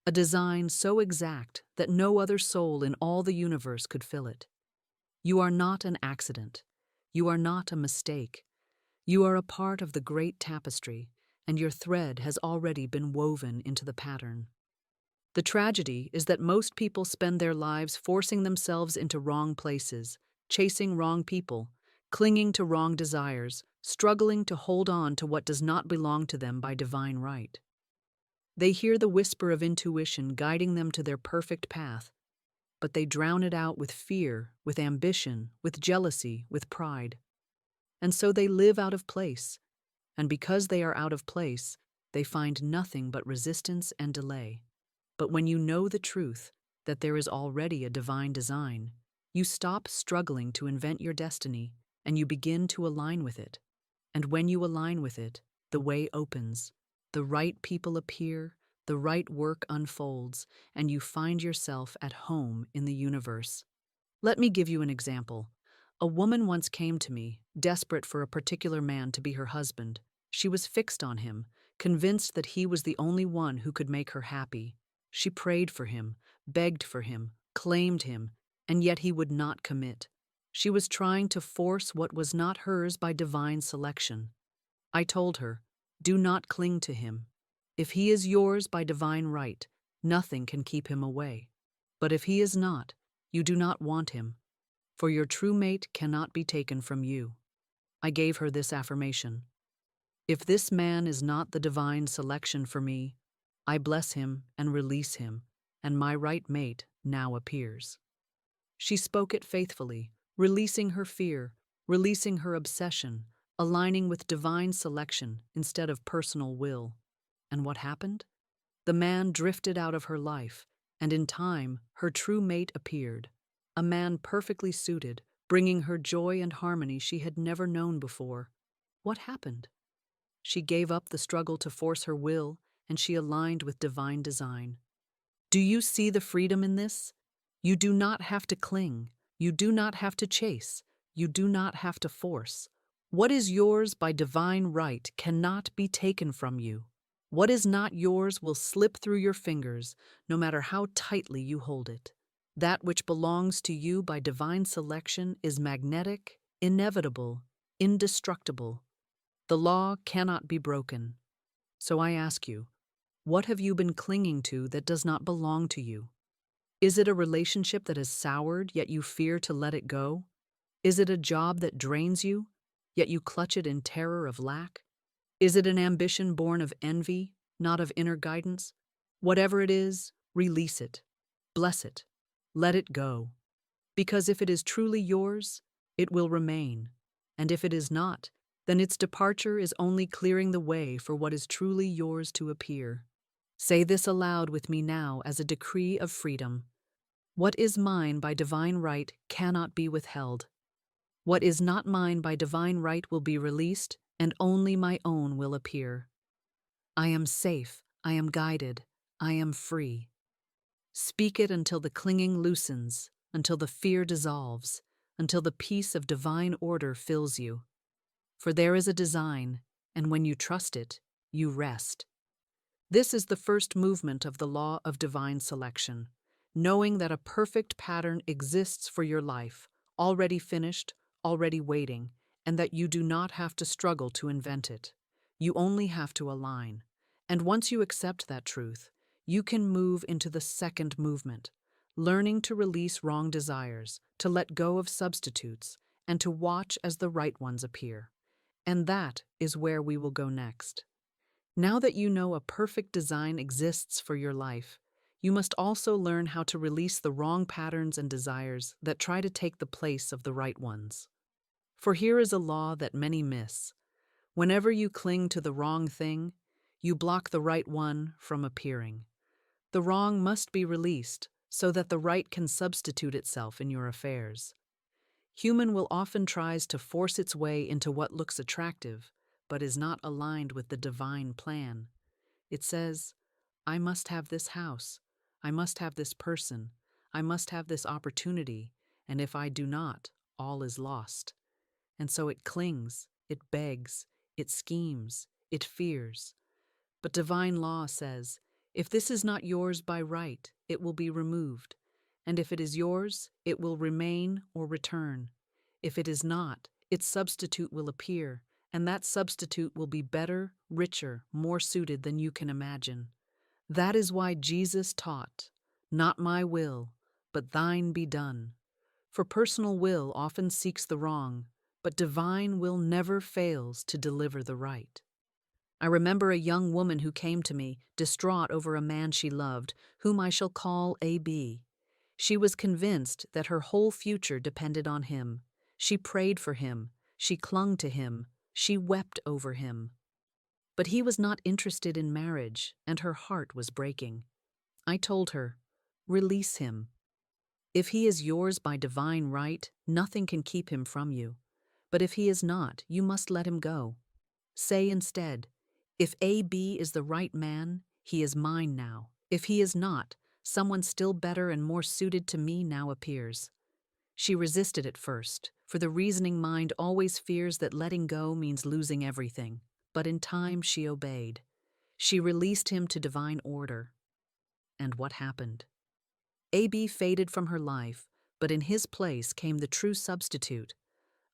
a design so exact that no other soul in all the universe could fill it. You are not an accident. You are not a mistake. You are a part of the great tapestry, and your thread has already been woven into the pattern. The tragedy is that most people spend their lives forcing themselves into wrong places, chasing wrong people, clinging to wrong desires, struggling to hold on to what does not belong to them by divine right. They hear the whisper of intuition guiding them to their perfect path, but they drown it out with fear, with ambition, with jealousy, with pride. And so they live out of place, and because they are out of place, they find nothing but resistance and delay. But when you know the truth, that there is already a divine design, you stop struggling to invent your destiny, and you begin to align with it. And when you align with it, the way opens, the right people appear, the right work unfolds, and you find yourself at home in the universe. Let me give you an example. A woman once came to me, desperate for a particular man to be her husband. She was fixed on him, convinced that he was the only one who could make her happy. She prayed for him, begged for him, claimed him, and yet he would not commit. She was trying to force what was not hers by divine selection. I told her, do not cling to him. If he is yours by divine right, nothing can keep him away. But if he is not, you do not want him, for your true mate cannot be taken from you. I gave her this affirmation. If this man is not the divine selection for me, I bless him and release him, and my right mate now appears. She spoke it faithfully, releasing her fear, releasing her obsession, aligning with divine selection instead of personal will. And what happened? The man drifted out of her life, and in time, her true mate appeared, a man perfectly suited, bringing her joy and harmony she had never known before. What happened? She gave up the struggle to force her will, and she aligned with divine design. Do you see the freedom in this? You do not have to cling. You do not have to chase. You do not have to force. What is yours by divine right cannot be taken from you. What is not yours will slip through your fingers, no matter how tightly you hold it. That which belongs to you by divine selection is magnetic, inevitable, indestructible. The law cannot be broken. So I ask you, what have you been clinging to that does not belong to you? Is it a relationship that has soured, yet you fear to let it go? Is it a job that drains you, yet you clutch it in terror of lack? Is it an ambition born of envy, not of inner guidance? Whatever it is, release it, bless it, let it go. Because if it is truly yours, it will remain. And if it is not, then its departure is only clearing the way for what is truly yours to appear. Say this aloud with me now as a decree of freedom. What is mine by divine right cannot be withheld. What is not mine by divine right will be released, and only my own will appear. I am safe, I am guided, I am free. Speak it until the clinging loosens, until the fear dissolves, until the peace of divine order fills you. For there is a design, and when you trust it, you rest. This is the first movement of the law of divine selection, knowing that a perfect pattern exists for your life, already finished, already waiting, and that you do not have to struggle to invent it. You only have to align. And once you accept that truth, you can move into the second movement, learning to release wrong desires, to let go of substitutes, and to watch as the right ones appear. And that is where we will go next. Now that you know a perfect design exists for your life, you must also learn how to release the wrong patterns and desires that try to take the place of the right ones. For here is a law that many miss. Whenever you cling to the wrong thing, you block the right one from appearing. The wrong must be released so that the right can substitute itself in your affairs. Human will often tries to force its way into what looks attractive, but is not aligned with the divine plan. It says, I must have this house, I must have this person, I must have this opportunity, and if I do not, all is lost. And so it clings, it begs, it schemes, it fears. But divine law says, if this is not yours by right, it will be removed. And if it is yours, it will remain or return. If it is not, its substitute will appear, and that substitute will be better, richer, more suited than you can imagine. That is why Jesus taught, not my will, but thine be done. For personal will often seeks the wrong, but divine will never fails to deliver the right. I remember a young woman who came to me, distraught over a man she loved, whom I shall call A.B. She was convinced that her whole future depended on him. She prayed for him, she clung to him, she wept over him. But he was not interested in marriage, and her heart was breaking. I told her, release him. If he is yours by divine right, nothing can keep him from you. But if he is not, you must let him go. Say instead, if A.B. is the right man, he is mine now. If he is not, someone still better and more suited to me now appears. She resisted at first, for the reasoning mind always fears that letting go means losing everything. But in time she obeyed. She released him to divine order. And what happened? A.B. faded from her life, but in his place came the true substitute,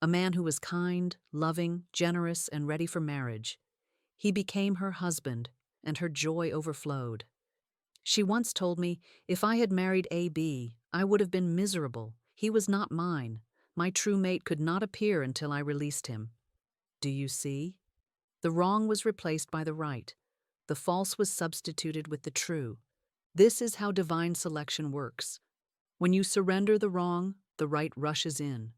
a man who was kind, loving, generous, and ready for marriage. He became her husband, and her joy overflowed. She once told me, if I had married A.B., I would have been miserable. He was not mine. My true mate could not appear until I released him. Do you see? The wrong was replaced by the right. The false was substituted with the true. This is how divine selection works. When you surrender the wrong, the right rushes in.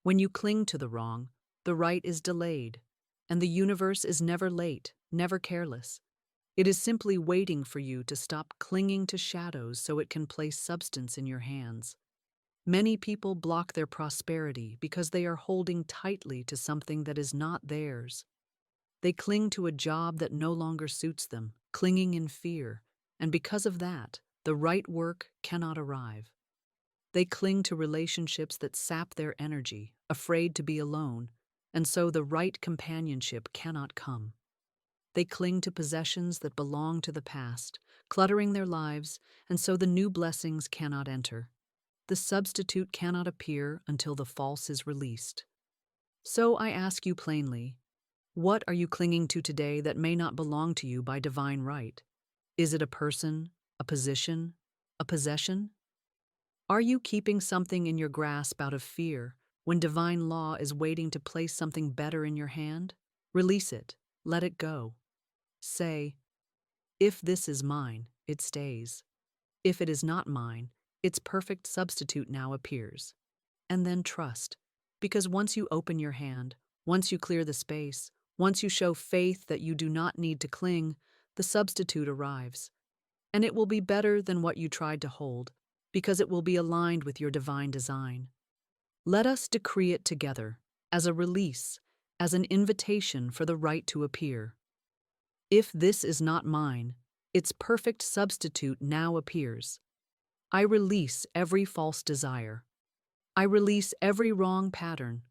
When you cling to the wrong, the right is delayed. And the universe is never late, never careless. It is simply waiting for you to stop clinging to shadows so it can place substance in your hands. Many people block their prosperity because they are holding tightly to something that is not theirs. They cling to a job that no longer suits them, clinging in fear, and because of that, the right work cannot arrive. They cling to relationships that sap their energy, afraid to be alone, and so the right companionship cannot come. They cling to possessions that belong to the past, cluttering their lives, and so the new blessings cannot enter. The substitute cannot appear until the false is released. So I ask you plainly, what are you clinging to today that may not belong to you by divine right? Is it a person, a position, a possession? Are you keeping something in your grasp out of fear when divine law is waiting to place something better in your hand? Release it, let it go. Say, if this is mine, it stays. If it is not mine, its perfect substitute now appears. And then trust, because once you open your hand, once you clear the space, once you show faith that you do not need to cling, the substitute arrives. And it will be better than what you tried to hold, because it will be aligned with your divine design. Let us decree it together, as a release, as an invitation for the right to appear. If this is not mine, its perfect substitute now appears. I release every false desire. I release every wrong pattern.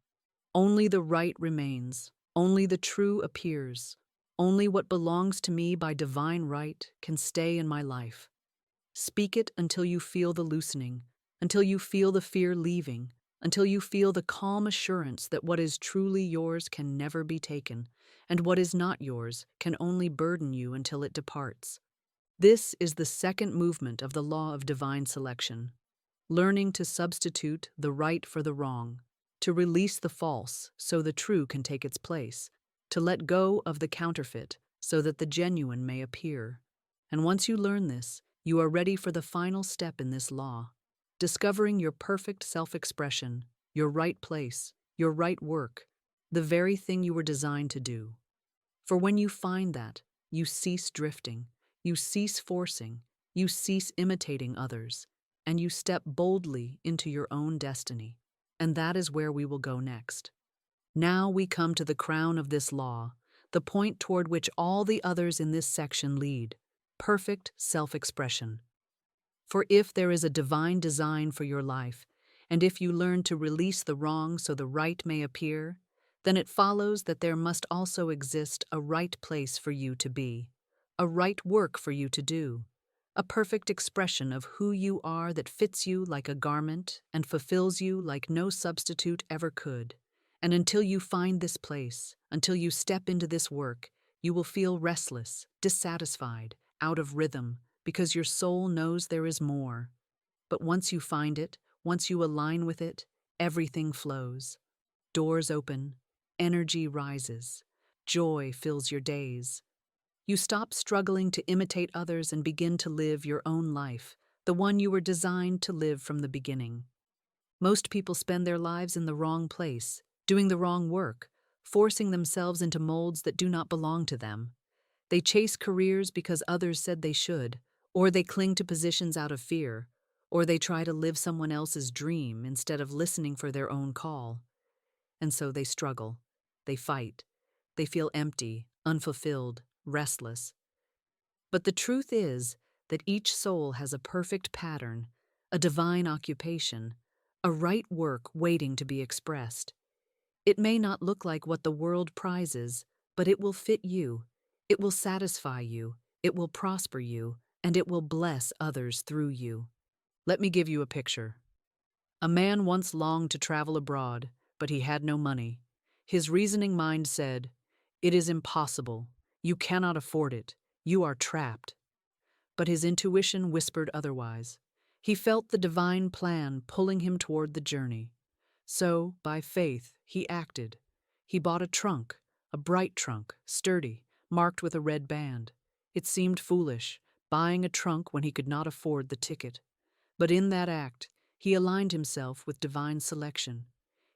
Only the right remains. Only the true appears. Only what belongs to me by divine right can stay in my life. Speak it until you feel the loosening, until you feel the fear leaving, until you feel the calm assurance that what is truly yours can never be taken, and what is not yours can only burden you until it departs. This is the second movement of the law of divine selection, learning to substitute the right for the wrong, to release the false so the true can take its place, to let go of the counterfeit so that the genuine may appear. And once you learn this, you are ready for the final step in this law, discovering your perfect self-expression, your right place, your right work, the very thing you were designed to do. For when you find that, you cease drifting, you cease forcing, you cease imitating others, and you step boldly into your own destiny. And that is where we will go next. Now we come to the crown of this law, the point toward which all the others in this section lead: perfect self-expression. For if there is a divine design for your life, and if you learn to release the wrong so the right may appear, then it follows that there must also exist a right place for you to be, a right work for you to do, a perfect expression of who you are that fits you like a garment and fulfills you like no substitute ever could. And until you find this place, until you step into this work, you will feel restless, dissatisfied, out of rhythm, because your soul knows there is more. But once you find it, once you align with it, everything flows. Doors open, energy rises, joy fills your days. You stop struggling to imitate others and begin to live your own life, the one you were designed to live from the beginning. Most people spend their lives in the wrong place, doing the wrong work, forcing themselves into molds that do not belong to them. They chase careers because others said they should, or they cling to positions out of fear, or they try to live someone else's dream instead of listening for their own call. And so they struggle, they fight, they feel empty, unfulfilled, restless. But the truth is that each soul has a perfect pattern, a divine occupation, a right work waiting to be expressed. It may not look like what the world prizes, but it will fit you, it will satisfy you, it will prosper you, and it will bless others through you. Let me give you a picture. A man once longed to travel abroad, but he had no money. His reasoning mind said, "It is impossible. You cannot afford it. You are trapped." But his intuition whispered otherwise. He felt the divine plan pulling him toward the journey. So, by faith, he acted. He bought a trunk, a bright trunk, sturdy, marked with a red band. It seemed foolish, buying a trunk when he could not afford the ticket. But in that act, he aligned himself with divine selection.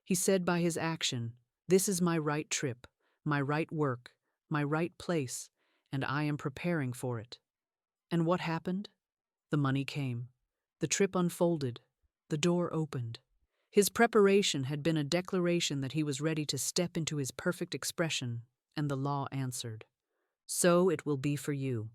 He said by his action, "This is my right trip, my right work, my right place, and I am preparing for it." And what happened? The money came. The trip unfolded. The door opened. His preparation had been a declaration that he was ready to step into his perfect expression, and the law answered. So it will be for you.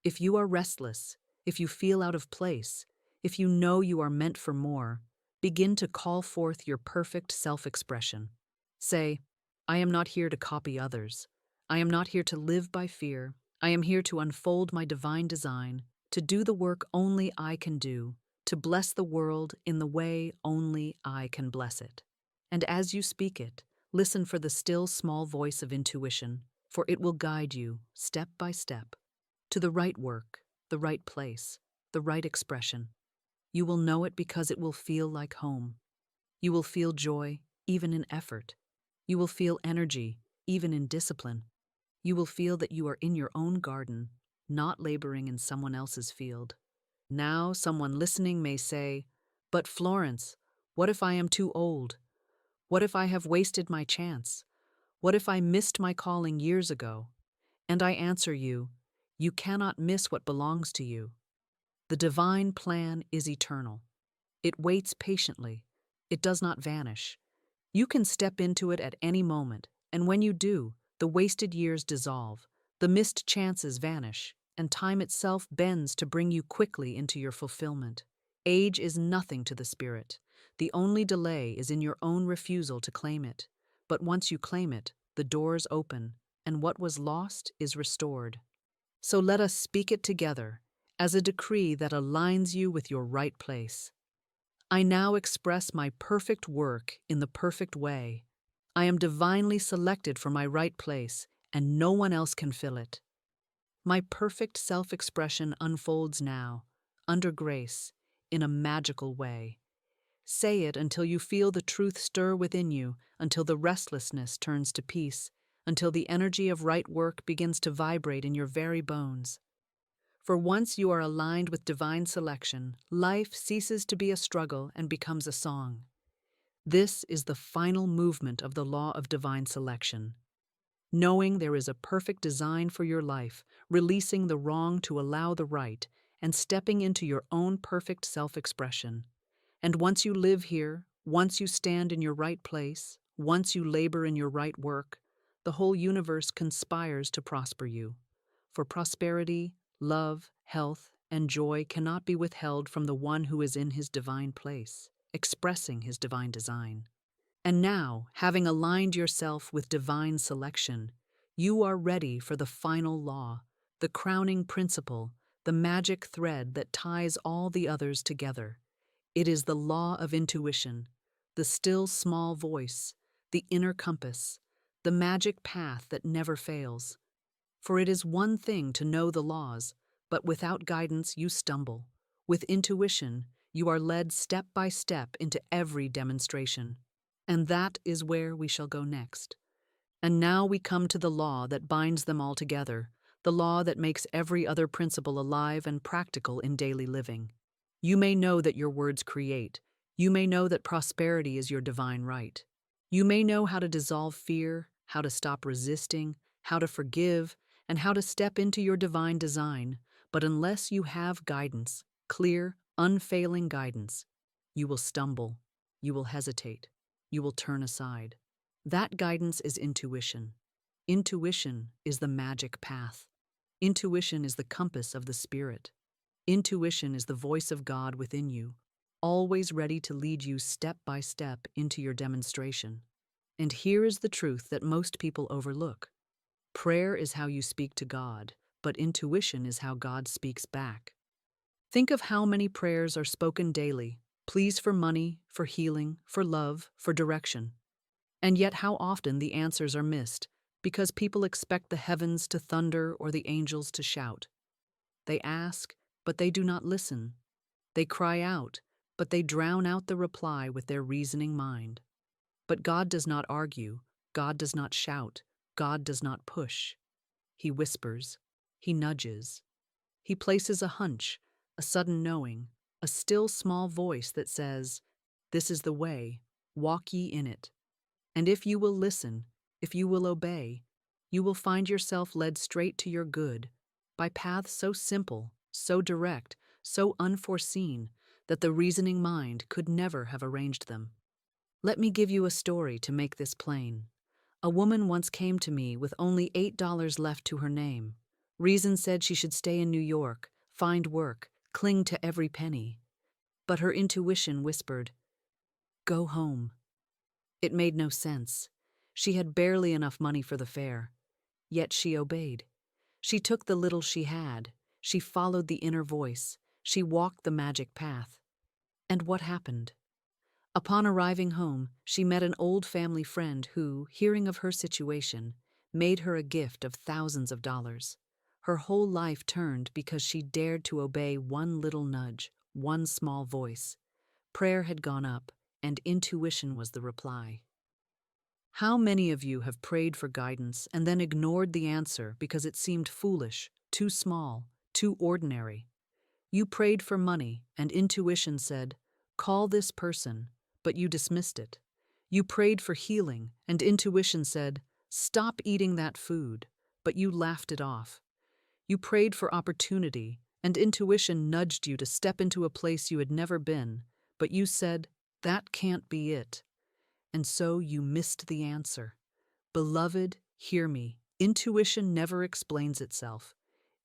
If you are restless, if you feel out of place, if you know you are meant for more, begin to call forth your perfect self-expression. Say, "I am not here to copy others. I am not here to live by fear. I am here to unfold my divine design, to do the work only I can do, to bless the world in the way only I can bless it." And as you speak it, listen for the still small voice of intuition, for it will guide you, step by step, to the right work, the right place, the right expression. You will know it because it will feel like home. You will feel joy, even in effort. You will feel energy, even in discipline. You will feel that you are in your own garden, not laboring in someone else's field. Now, someone listening may say, "But Florence, what if I am too old? What if I have wasted my chance? What if I missed my calling years ago?" And I answer you, you cannot miss what belongs to you. The divine plan is eternal. It waits patiently. It does not vanish. You can step into it at any moment, and when you do, the wasted years dissolve, the missed chances vanish, and time itself bends to bring you quickly into your fulfillment. Age is nothing to the spirit. The only delay is in your own refusal to claim it. But once you claim it, the doors open, and what was lost is restored. So let us speak it together, as a decree that aligns you with your right place. I now express my perfect work in the perfect way. I am divinely selected for my right place, and no one else can fill it. My perfect self-expression unfolds now, under grace, in a magical way. Say it until you feel the truth stir within you, until the restlessness turns to peace, until the energy of right work begins to vibrate in your very bones. For once you are aligned with divine selection, life ceases to be a struggle and becomes a song. This is the final movement of the law of divine selection. Knowing there is a perfect design for your life, releasing the wrong to allow the right, and stepping into your own perfect self-expression. And once you live here, Once you stand in your right place, once you labor in your right work, the whole universe conspires to prosper you. For prosperity, love, health, and joy cannot be withheld from the one who is in his divine place, expressing his divine design. And now, having aligned yourself with divine selection, you are ready for the final law, the crowning principle, the magic thread that ties all the others together. It is the law of intuition, the still small voice, the inner compass, the magic path that never fails. For it is one thing to know the laws, but without guidance you stumble. With intuition, you are led step by step into every demonstration. And that is where we shall go next. And now we come to the law that binds them all together, the law that makes every other principle alive and practical in daily living. You may know that your words create. You may know that prosperity is your divine right. You may know how to dissolve fear, how to stop resisting, how to forgive, and how to step into your divine design. But unless you have guidance, clear, unfailing guidance, you will stumble, you will hesitate, you will turn aside. That guidance is intuition. Intuition is the magic path. Intuition is the compass of the spirit. Intuition is the voice of God within you, always ready to lead you step by step into your demonstration. And here is the truth that most people overlook. Prayer is how you speak to God, but intuition is how God speaks back. Think of how many prayers are spoken daily, pleas for money, for healing, for love, for direction. And yet how often the answers are missed, because people expect the heavens to thunder or the angels to shout. They ask, but they do not listen. They cry out, but they drown out the reply with their reasoning mind. But God does not argue, God does not shout, God does not push. He whispers, He nudges. He places a hunch, a sudden knowing, a still small voice that says, "This is the way, walk ye in it." And if you will listen, if you will obey, you will find yourself led straight to your good, by paths so simple, so direct, so unforeseen, that the reasoning mind could never have arranged them. Let me give you a story to make this plain. A woman once came to me with only $8 left to her name. Reason said she should stay in New York, find work, cling to every penny. But her intuition whispered, "Go home." It made no sense. She had barely enough money for the fare. Yet she obeyed. She took the little she had. She followed the inner voice. She walked the magic path. And what happened? Upon arriving home, she met an old family friend who, hearing of her situation, made her a gift of thousands of dollars. Her whole life turned because she dared to obey one little nudge, one small voice. Prayer had gone up, and intuition was the reply. How many of you have prayed for guidance and then ignored the answer because it seemed foolish, too small, too ordinary? You prayed for money, and intuition said, "Call this person," but you dismissed it. You prayed for healing, and intuition said, "Stop eating that food," but you laughed it off. You prayed for opportunity, and intuition nudged you to step into a place you had never been, but you said, "That can't be it." And so you missed the answer. Beloved, hear me. Intuition never explains itself.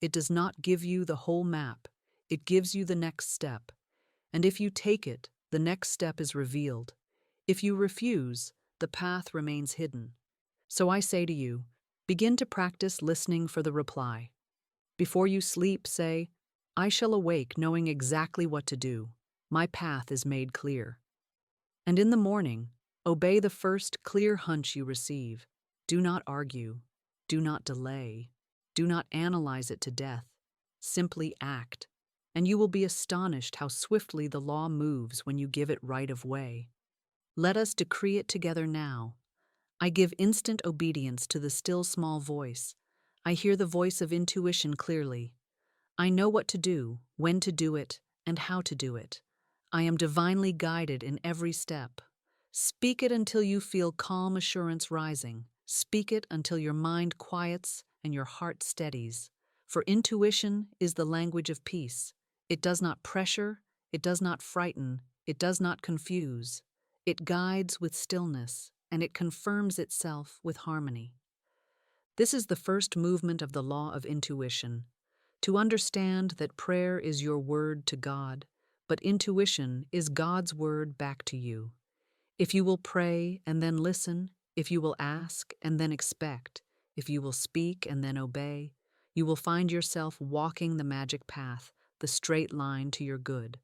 It does not give you the whole map. It gives you the next step. And if you take it, the next step is revealed. If you refuse, the path remains hidden. So I say to you, begin to practice listening for the reply. Before you sleep, say, "I shall awake knowing exactly what to do. My path is made clear." And in the morning, obey the first clear hunch you receive. Do not argue. Do not delay. Do not analyze it to death. Simply act, and you will be astonished how swiftly the law moves when you give it right of way. Let us decree it together now. I give instant obedience to the still small voice. I hear the voice of intuition clearly. I know what to do, when to do it, and how to do it. I am divinely guided in every step. Speak it until you feel calm assurance rising. Speak it until your mind quiets and your heart steadies. For intuition is the language of peace. It does not pressure, it does not frighten, it does not confuse. It guides with stillness, and it confirms itself with harmony. This is the first movement of the law of intuition, to understand that prayer is your word to God, but intuition is God's word back to you. If you will pray and then listen, if you will ask and then expect, if you will speak and then obey, you will find yourself walking the magic path, the straight line to your good.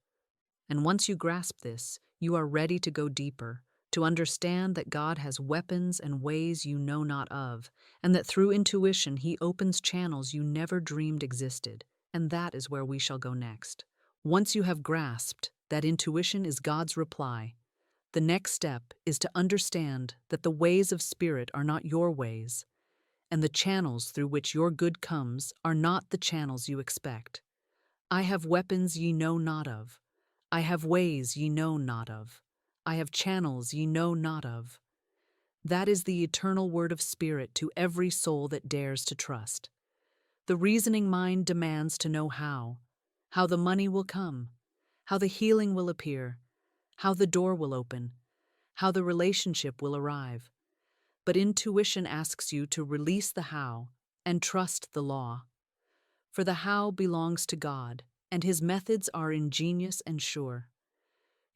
And once you grasp this, you are ready to go deeper, to understand that God has weapons and ways you know not of, and that through intuition He opens channels you never dreamed existed. And that is where we shall go next. Once you have grasped that intuition is God's reply, the next step is to understand that the ways of spirit are not your ways, and the channels through which your good comes are not the channels you expect. I have weapons ye know not of. I have ways ye know not of. I have channels ye know not of. That is the eternal word of spirit to every soul that dares to trust. The reasoning mind demands to know how the money will come, how the healing will appear, how the door will open, how the relationship will arrive. But intuition asks you to release the how and trust the law. For the how belongs to God, and His methods are ingenious and sure.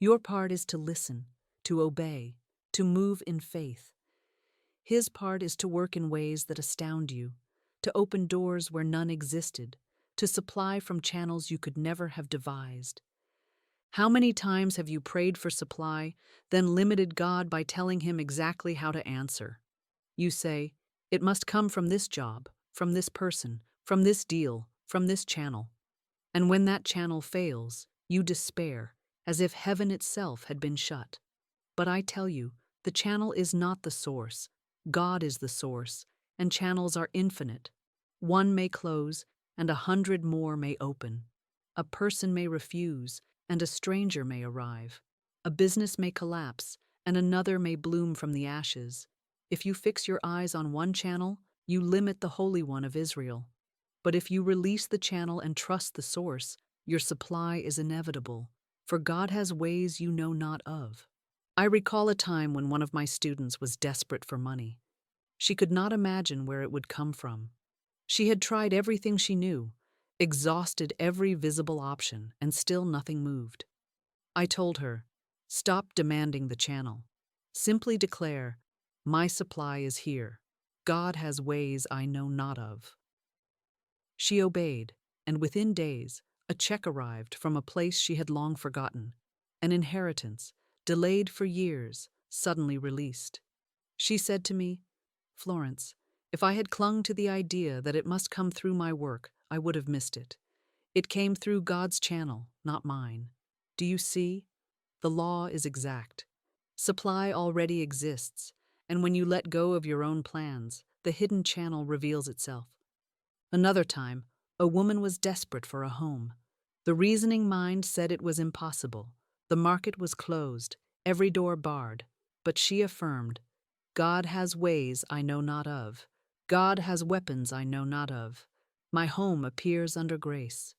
Your part is to listen, to obey, to move in faith. His part is to work in ways that astound you, to open doors where none existed, to supply from channels you could never have devised. How many times have you prayed for supply, then limited God by telling Him exactly how to answer? You say, "It must come from this job, from this person, from this deal, from this channel." And when that channel fails, you despair, as if heaven itself had been shut. But I tell you, the channel is not the source. God is the source, and channels are infinite. One may close, and 100 more may open. A person may refuse, and a stranger may arrive. A business may collapse, and another may bloom from the ashes. If you fix your eyes on one channel, you limit the Holy One of Israel. But if you release the channel and trust the source, your supply is inevitable, for God has ways you know not of. I recall a time when one of my students was desperate for money. She could not imagine where it would come from. She had tried everything she knew, exhausted every visible option, and still nothing moved. I told her, "Stop demanding the channel. Simply declare, 'My supply is here. God has ways I know not of.'" She obeyed, and within days, a check arrived from a place she had long forgotten, an inheritance, delayed for years, suddenly released. She said to me, "Florence, if I had clung to the idea that it must come through my work, I would have missed it. It came through God's channel, not mine. Do you see? The law is exact. Supply already exists, and when you let go of your own plans, the hidden channel reveals itself." Another time, a woman was desperate for a home. The reasoning mind said it was impossible. The market was closed, every door barred. But she affirmed, "God has ways I know not of. God has weapons I know not of. My home appears under grace."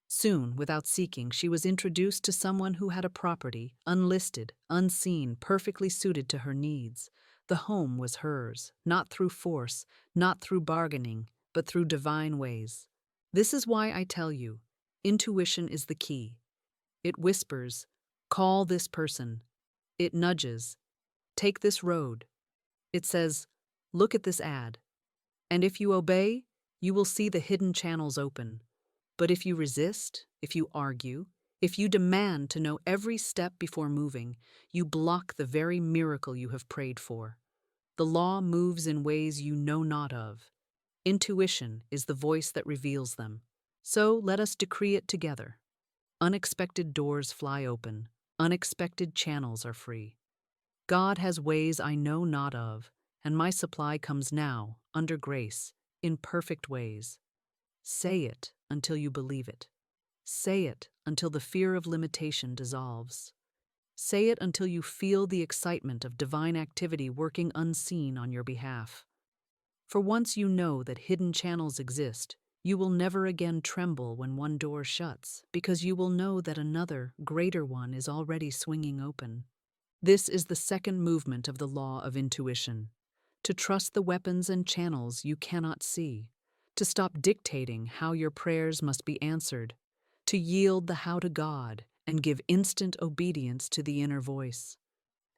Soon, without seeking, she was introduced to someone who had a property, unlisted, unseen, perfectly suited to her needs. The home was hers, not through force, not through bargaining, but through divine ways. This is why I tell you, intuition is the key. It whispers, "Call this person." It nudges, "Take this road." It says, "Look at this ad." And if you obey, you will see the hidden channels open. But if you resist, if you argue, if you demand to know every step before moving, you block the very miracle you have prayed for. The law moves in ways you know not of. Intuition is the voice that reveals them. So let us decree it together. Unexpected doors fly open. Unexpected channels are free. God has ways I know not of, and my supply comes now, under grace, in perfect ways. Say it until you believe it. Say it until the fear of limitation dissolves. Say it until you feel the excitement of divine activity working unseen on your behalf. For once you know that hidden channels exist, you will never again tremble when one door shuts, because you will know that another, greater one is already swinging open. This is the second movement of the law of intuition. To trust the weapons and channels you cannot see. To stop dictating how your prayers must be answered. To yield the how to God and give instant obedience to the inner voice.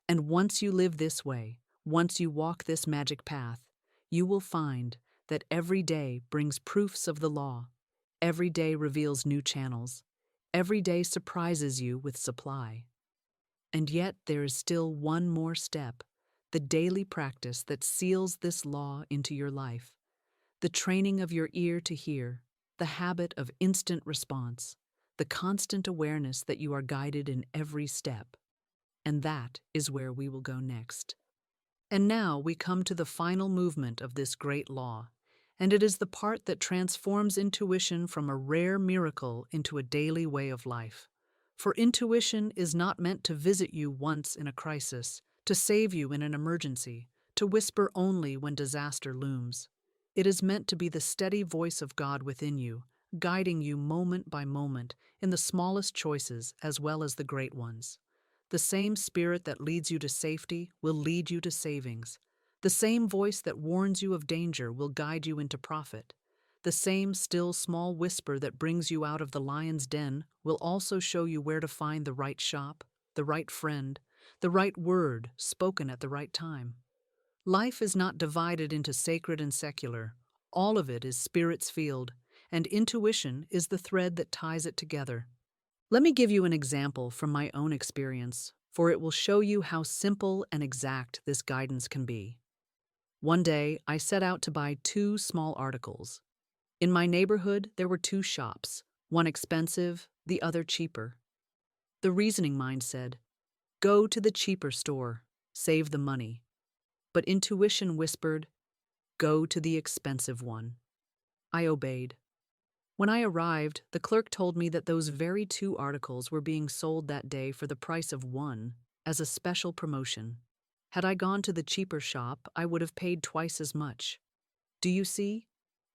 And once you live this way, once you walk this magic path, you will find that every day brings proofs of the law. Every day reveals new channels. Every day surprises you with supply. And yet there is still one more step, the daily practice that seals this law into your life. The training of your ear to hear, the habit of instant response, the constant awareness that you are guided in every step. And that is where we will go next. And now we come to the final movement of this great law, and it is the part that transforms intuition from a rare miracle into a daily way of life. For intuition is not meant to visit you once in a crisis, to save you in an emergency, to whisper only when disaster looms. It is meant to be the steady voice of God within you, guiding you moment by moment in the smallest choices as well as the great ones. The same spirit that leads you to safety will lead you to savings. The same voice that warns you of danger will guide you into profit. The same still small whisper that brings you out of the lion's den will also show you where to find the right shop, the right friend, the right word spoken at the right time. Life is not divided into sacred and secular. All of it is spirit's field, and intuition is the thread that ties it together. Let me give you an example from my own experience, for it will show you how simple and exact this guidance can be. One day, I set out to buy 2 small articles. In my neighborhood, there were 2 shops, one expensive, the other cheaper. The reasoning mind said, "Go to the cheaper store, save the money." But intuition whispered, "Go to the expensive one." I obeyed. When I arrived, the clerk told me that those very 2 articles were being sold that day for the price of one, as a special promotion. Had I gone to the cheaper shop, I would have paid twice as much. Do you see?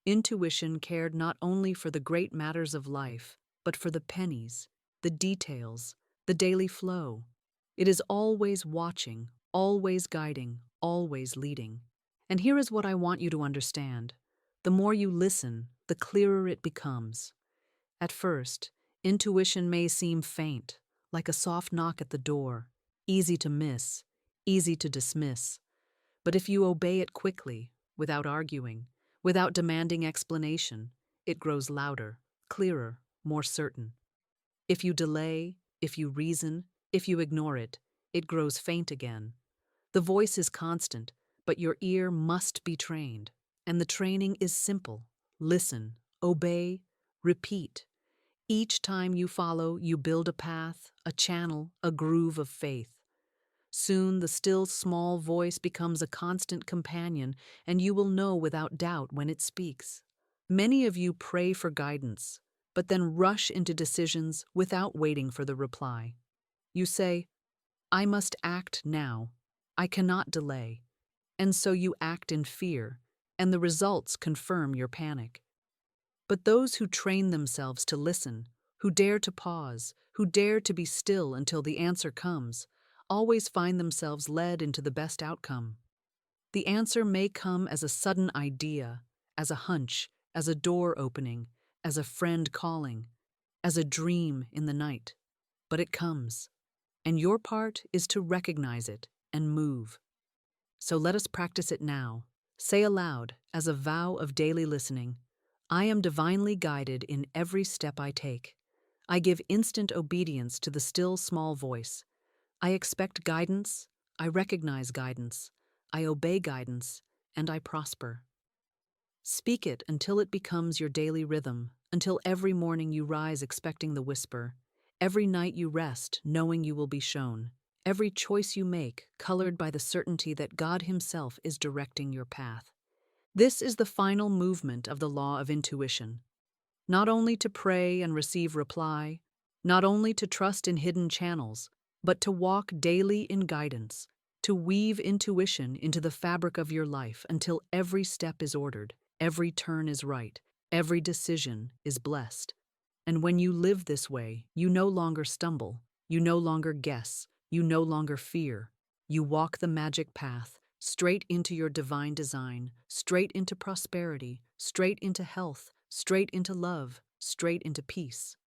Intuition cared not only for the great matters of life, but for the pennies, the details, the daily flow. It is always watching, always guiding, always leading. And here is what I want you to understand. The more you listen, the clearer it becomes. At first, intuition may seem faint, like a soft knock at the door, easy to miss, easy to dismiss. But if you obey it quickly, without arguing, without demanding explanation, it grows louder, clearer, more certain. If you delay, if you reason, if you ignore it, it grows faint again. The voice is constant, but your ear must be trained. And the training is simple. Listen, obey, repeat. Each time you follow, you build a path, a channel, a groove of faith. Soon the still small voice becomes a constant companion, and you will know without doubt when it speaks. Many of you pray for guidance, but then rush into decisions without waiting for the reply. You say, "I must act now. I cannot delay." And so you act in fear, and the results confirm your panic. But those who train themselves to listen, who dare to pause, who dare to be still until the answer comes, always find themselves led into the best outcome. The answer may come as a sudden idea, as a hunch, as a door opening, as a friend calling, as a dream in the night. But it comes, and your part is to recognize it and move. So let us practice it now. Say aloud, as a vow of daily listening, "I am divinely guided in every step I take. I give instant obedience to the still small voice. I expect guidance, I recognize guidance, I obey guidance, and I prosper." Speak it until it becomes your daily rhythm, until every morning you rise expecting the whisper, every night you rest knowing you will be shown, every choice you make colored by the certainty that God Himself is directing your path. This is the final movement of the law of intuition. Not only to pray and receive reply, not only to trust in hidden channels, but to walk daily in guidance, to weave intuition into the fabric of your life until every step is ordered, every turn is right, every decision is blessed. And when you live this way, you no longer stumble, you no longer guess, You no longer fear. You walk the magic path, straight into your divine design, straight into prosperity, straight into health, straight into love, straight into peace.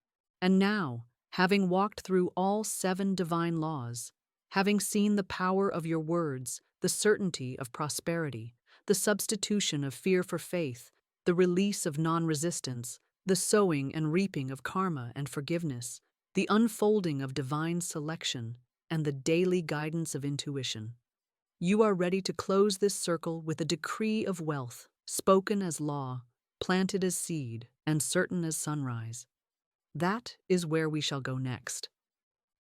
And now, having walked through all 7 divine laws, having seen the power of your words, the certainty of prosperity, the substitution of fear for faith, the release of non-resistance, the sowing and reaping of karma and forgiveness, the unfolding of divine selection, and the daily guidance of intuition, you are ready to close this circle with a decree of wealth, spoken as law, planted as seed, and certain as sunrise. That is where we shall go next.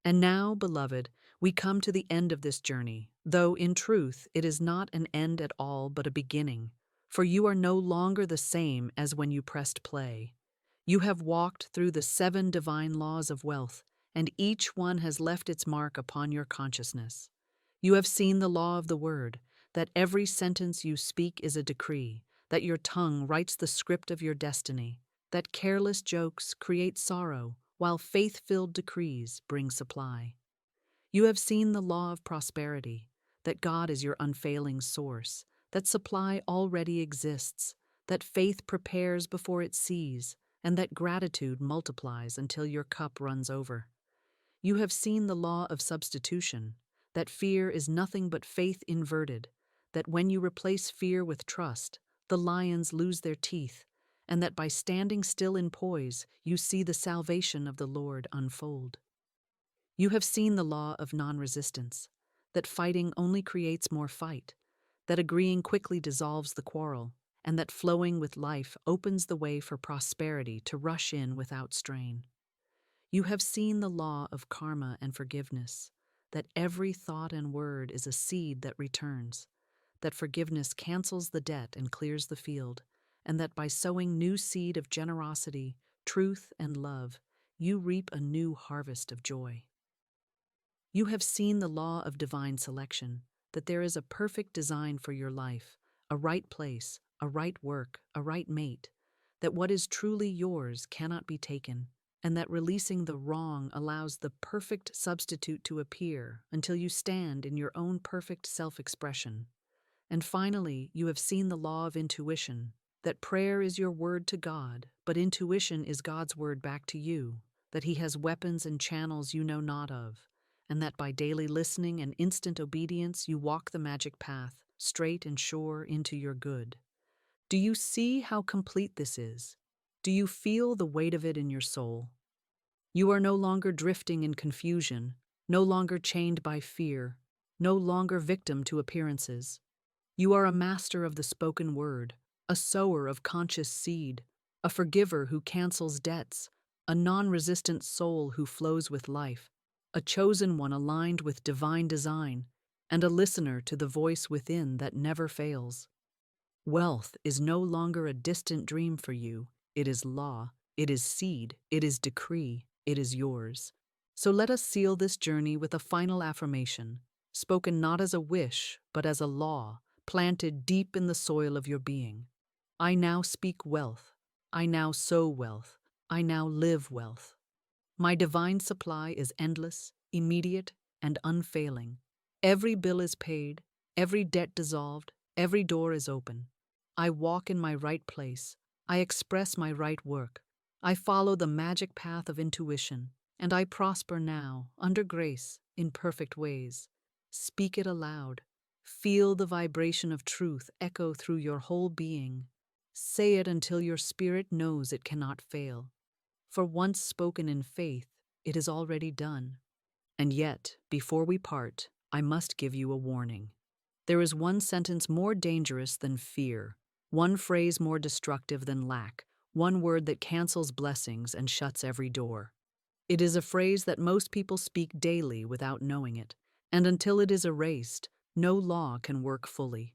And now, beloved, we come to the end of this journey, though in truth it is not an end at all but a beginning, for you are no longer the same as when you pressed play. You have walked through the 7 divine laws of wealth, and each one has left its mark upon your consciousness. You have seen the law of the word, that every sentence you speak is a decree, that your tongue writes the script of your destiny, that careless jokes create sorrow, while faith-filled decrees bring supply. You have seen the law of prosperity, that God is your unfailing source, that supply already exists, that faith prepares before it sees, and that gratitude multiplies until your cup runs over. You have seen the law of substitution, that fear is nothing but faith inverted, that when you replace fear with trust, the lions lose their teeth, and that by standing still in poise, you see the salvation of the Lord unfold. You have seen the law of non-resistance, that fighting only creates more fight, that agreeing quickly dissolves the quarrel, and that flowing with life opens the way for prosperity to rush in without strain. You have seen the law of karma and forgiveness, that every thought and word is a seed that returns, that forgiveness cancels the debt and clears the field, and that by sowing new seed of generosity, truth, and love, you reap a new harvest of joy. You have seen the law of divine selection, that there is a perfect design for your life, a right place, a right work, a right mate, that what is truly yours cannot be taken, and that releasing the wrong allows the perfect substitute to appear until you stand in your own perfect self-expression. And finally, you have seen the law of intuition, that prayer is your word to God, but intuition is God's word back to you, that He has weapons and channels you know not of, and that by daily listening and instant obedience you walk the magic path, straight and sure into your good. Do you see how complete this is? Do you feel the weight of it in your soul? You are no longer drifting in confusion, no longer chained by fear, no longer victim to appearances. You are a master of the spoken word, a sower of conscious seed, a forgiver who cancels debts, a non-resistant soul who flows with life, a chosen one aligned with divine design, and a listener to the voice within that never fails. Wealth is no longer a distant dream for you. It is law, it is seed, it is decree, it is yours. So let us seal this journey with a final affirmation, spoken not as a wish, but as a law, planted deep in the soil of your being. I now speak wealth. I now sow wealth. I now live wealth. My divine supply is endless, immediate, and unfailing. Every bill is paid, every debt dissolved, every door is open. I walk in my right place. I express my right work. I follow the magic path of intuition, and I prosper now, under grace, in perfect ways. Speak it aloud. Feel the vibration of truth echo through your whole being. Say it until your spirit knows it cannot fail. For once spoken in faith, it is already done. And yet, before we part, I must give you a warning. There is one sentence more dangerous than fear, one phrase more destructive than lack, one word that cancels blessings and shuts every door. It is a phrase that most people speak daily without knowing it, and until it is erased, no law can work fully.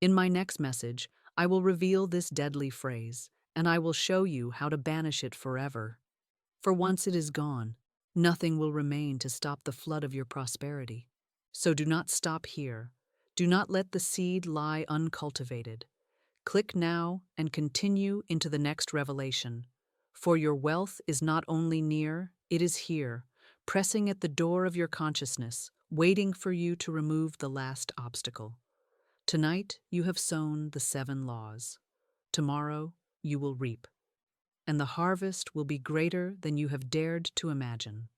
In my next message, I will reveal this deadly phrase, and I will show you how to banish it forever. For once it is gone, nothing will remain to stop the flood of your prosperity. So do not stop here. Do not let the seed lie uncultivated. Click now and continue into the next revelation. For your wealth is not only near, it is here, pressing at the door of your consciousness, waiting for you to remove the last obstacle. Tonight you have sown the 7 laws. Tomorrow you will reap, and the harvest will be greater than you have dared to imagine.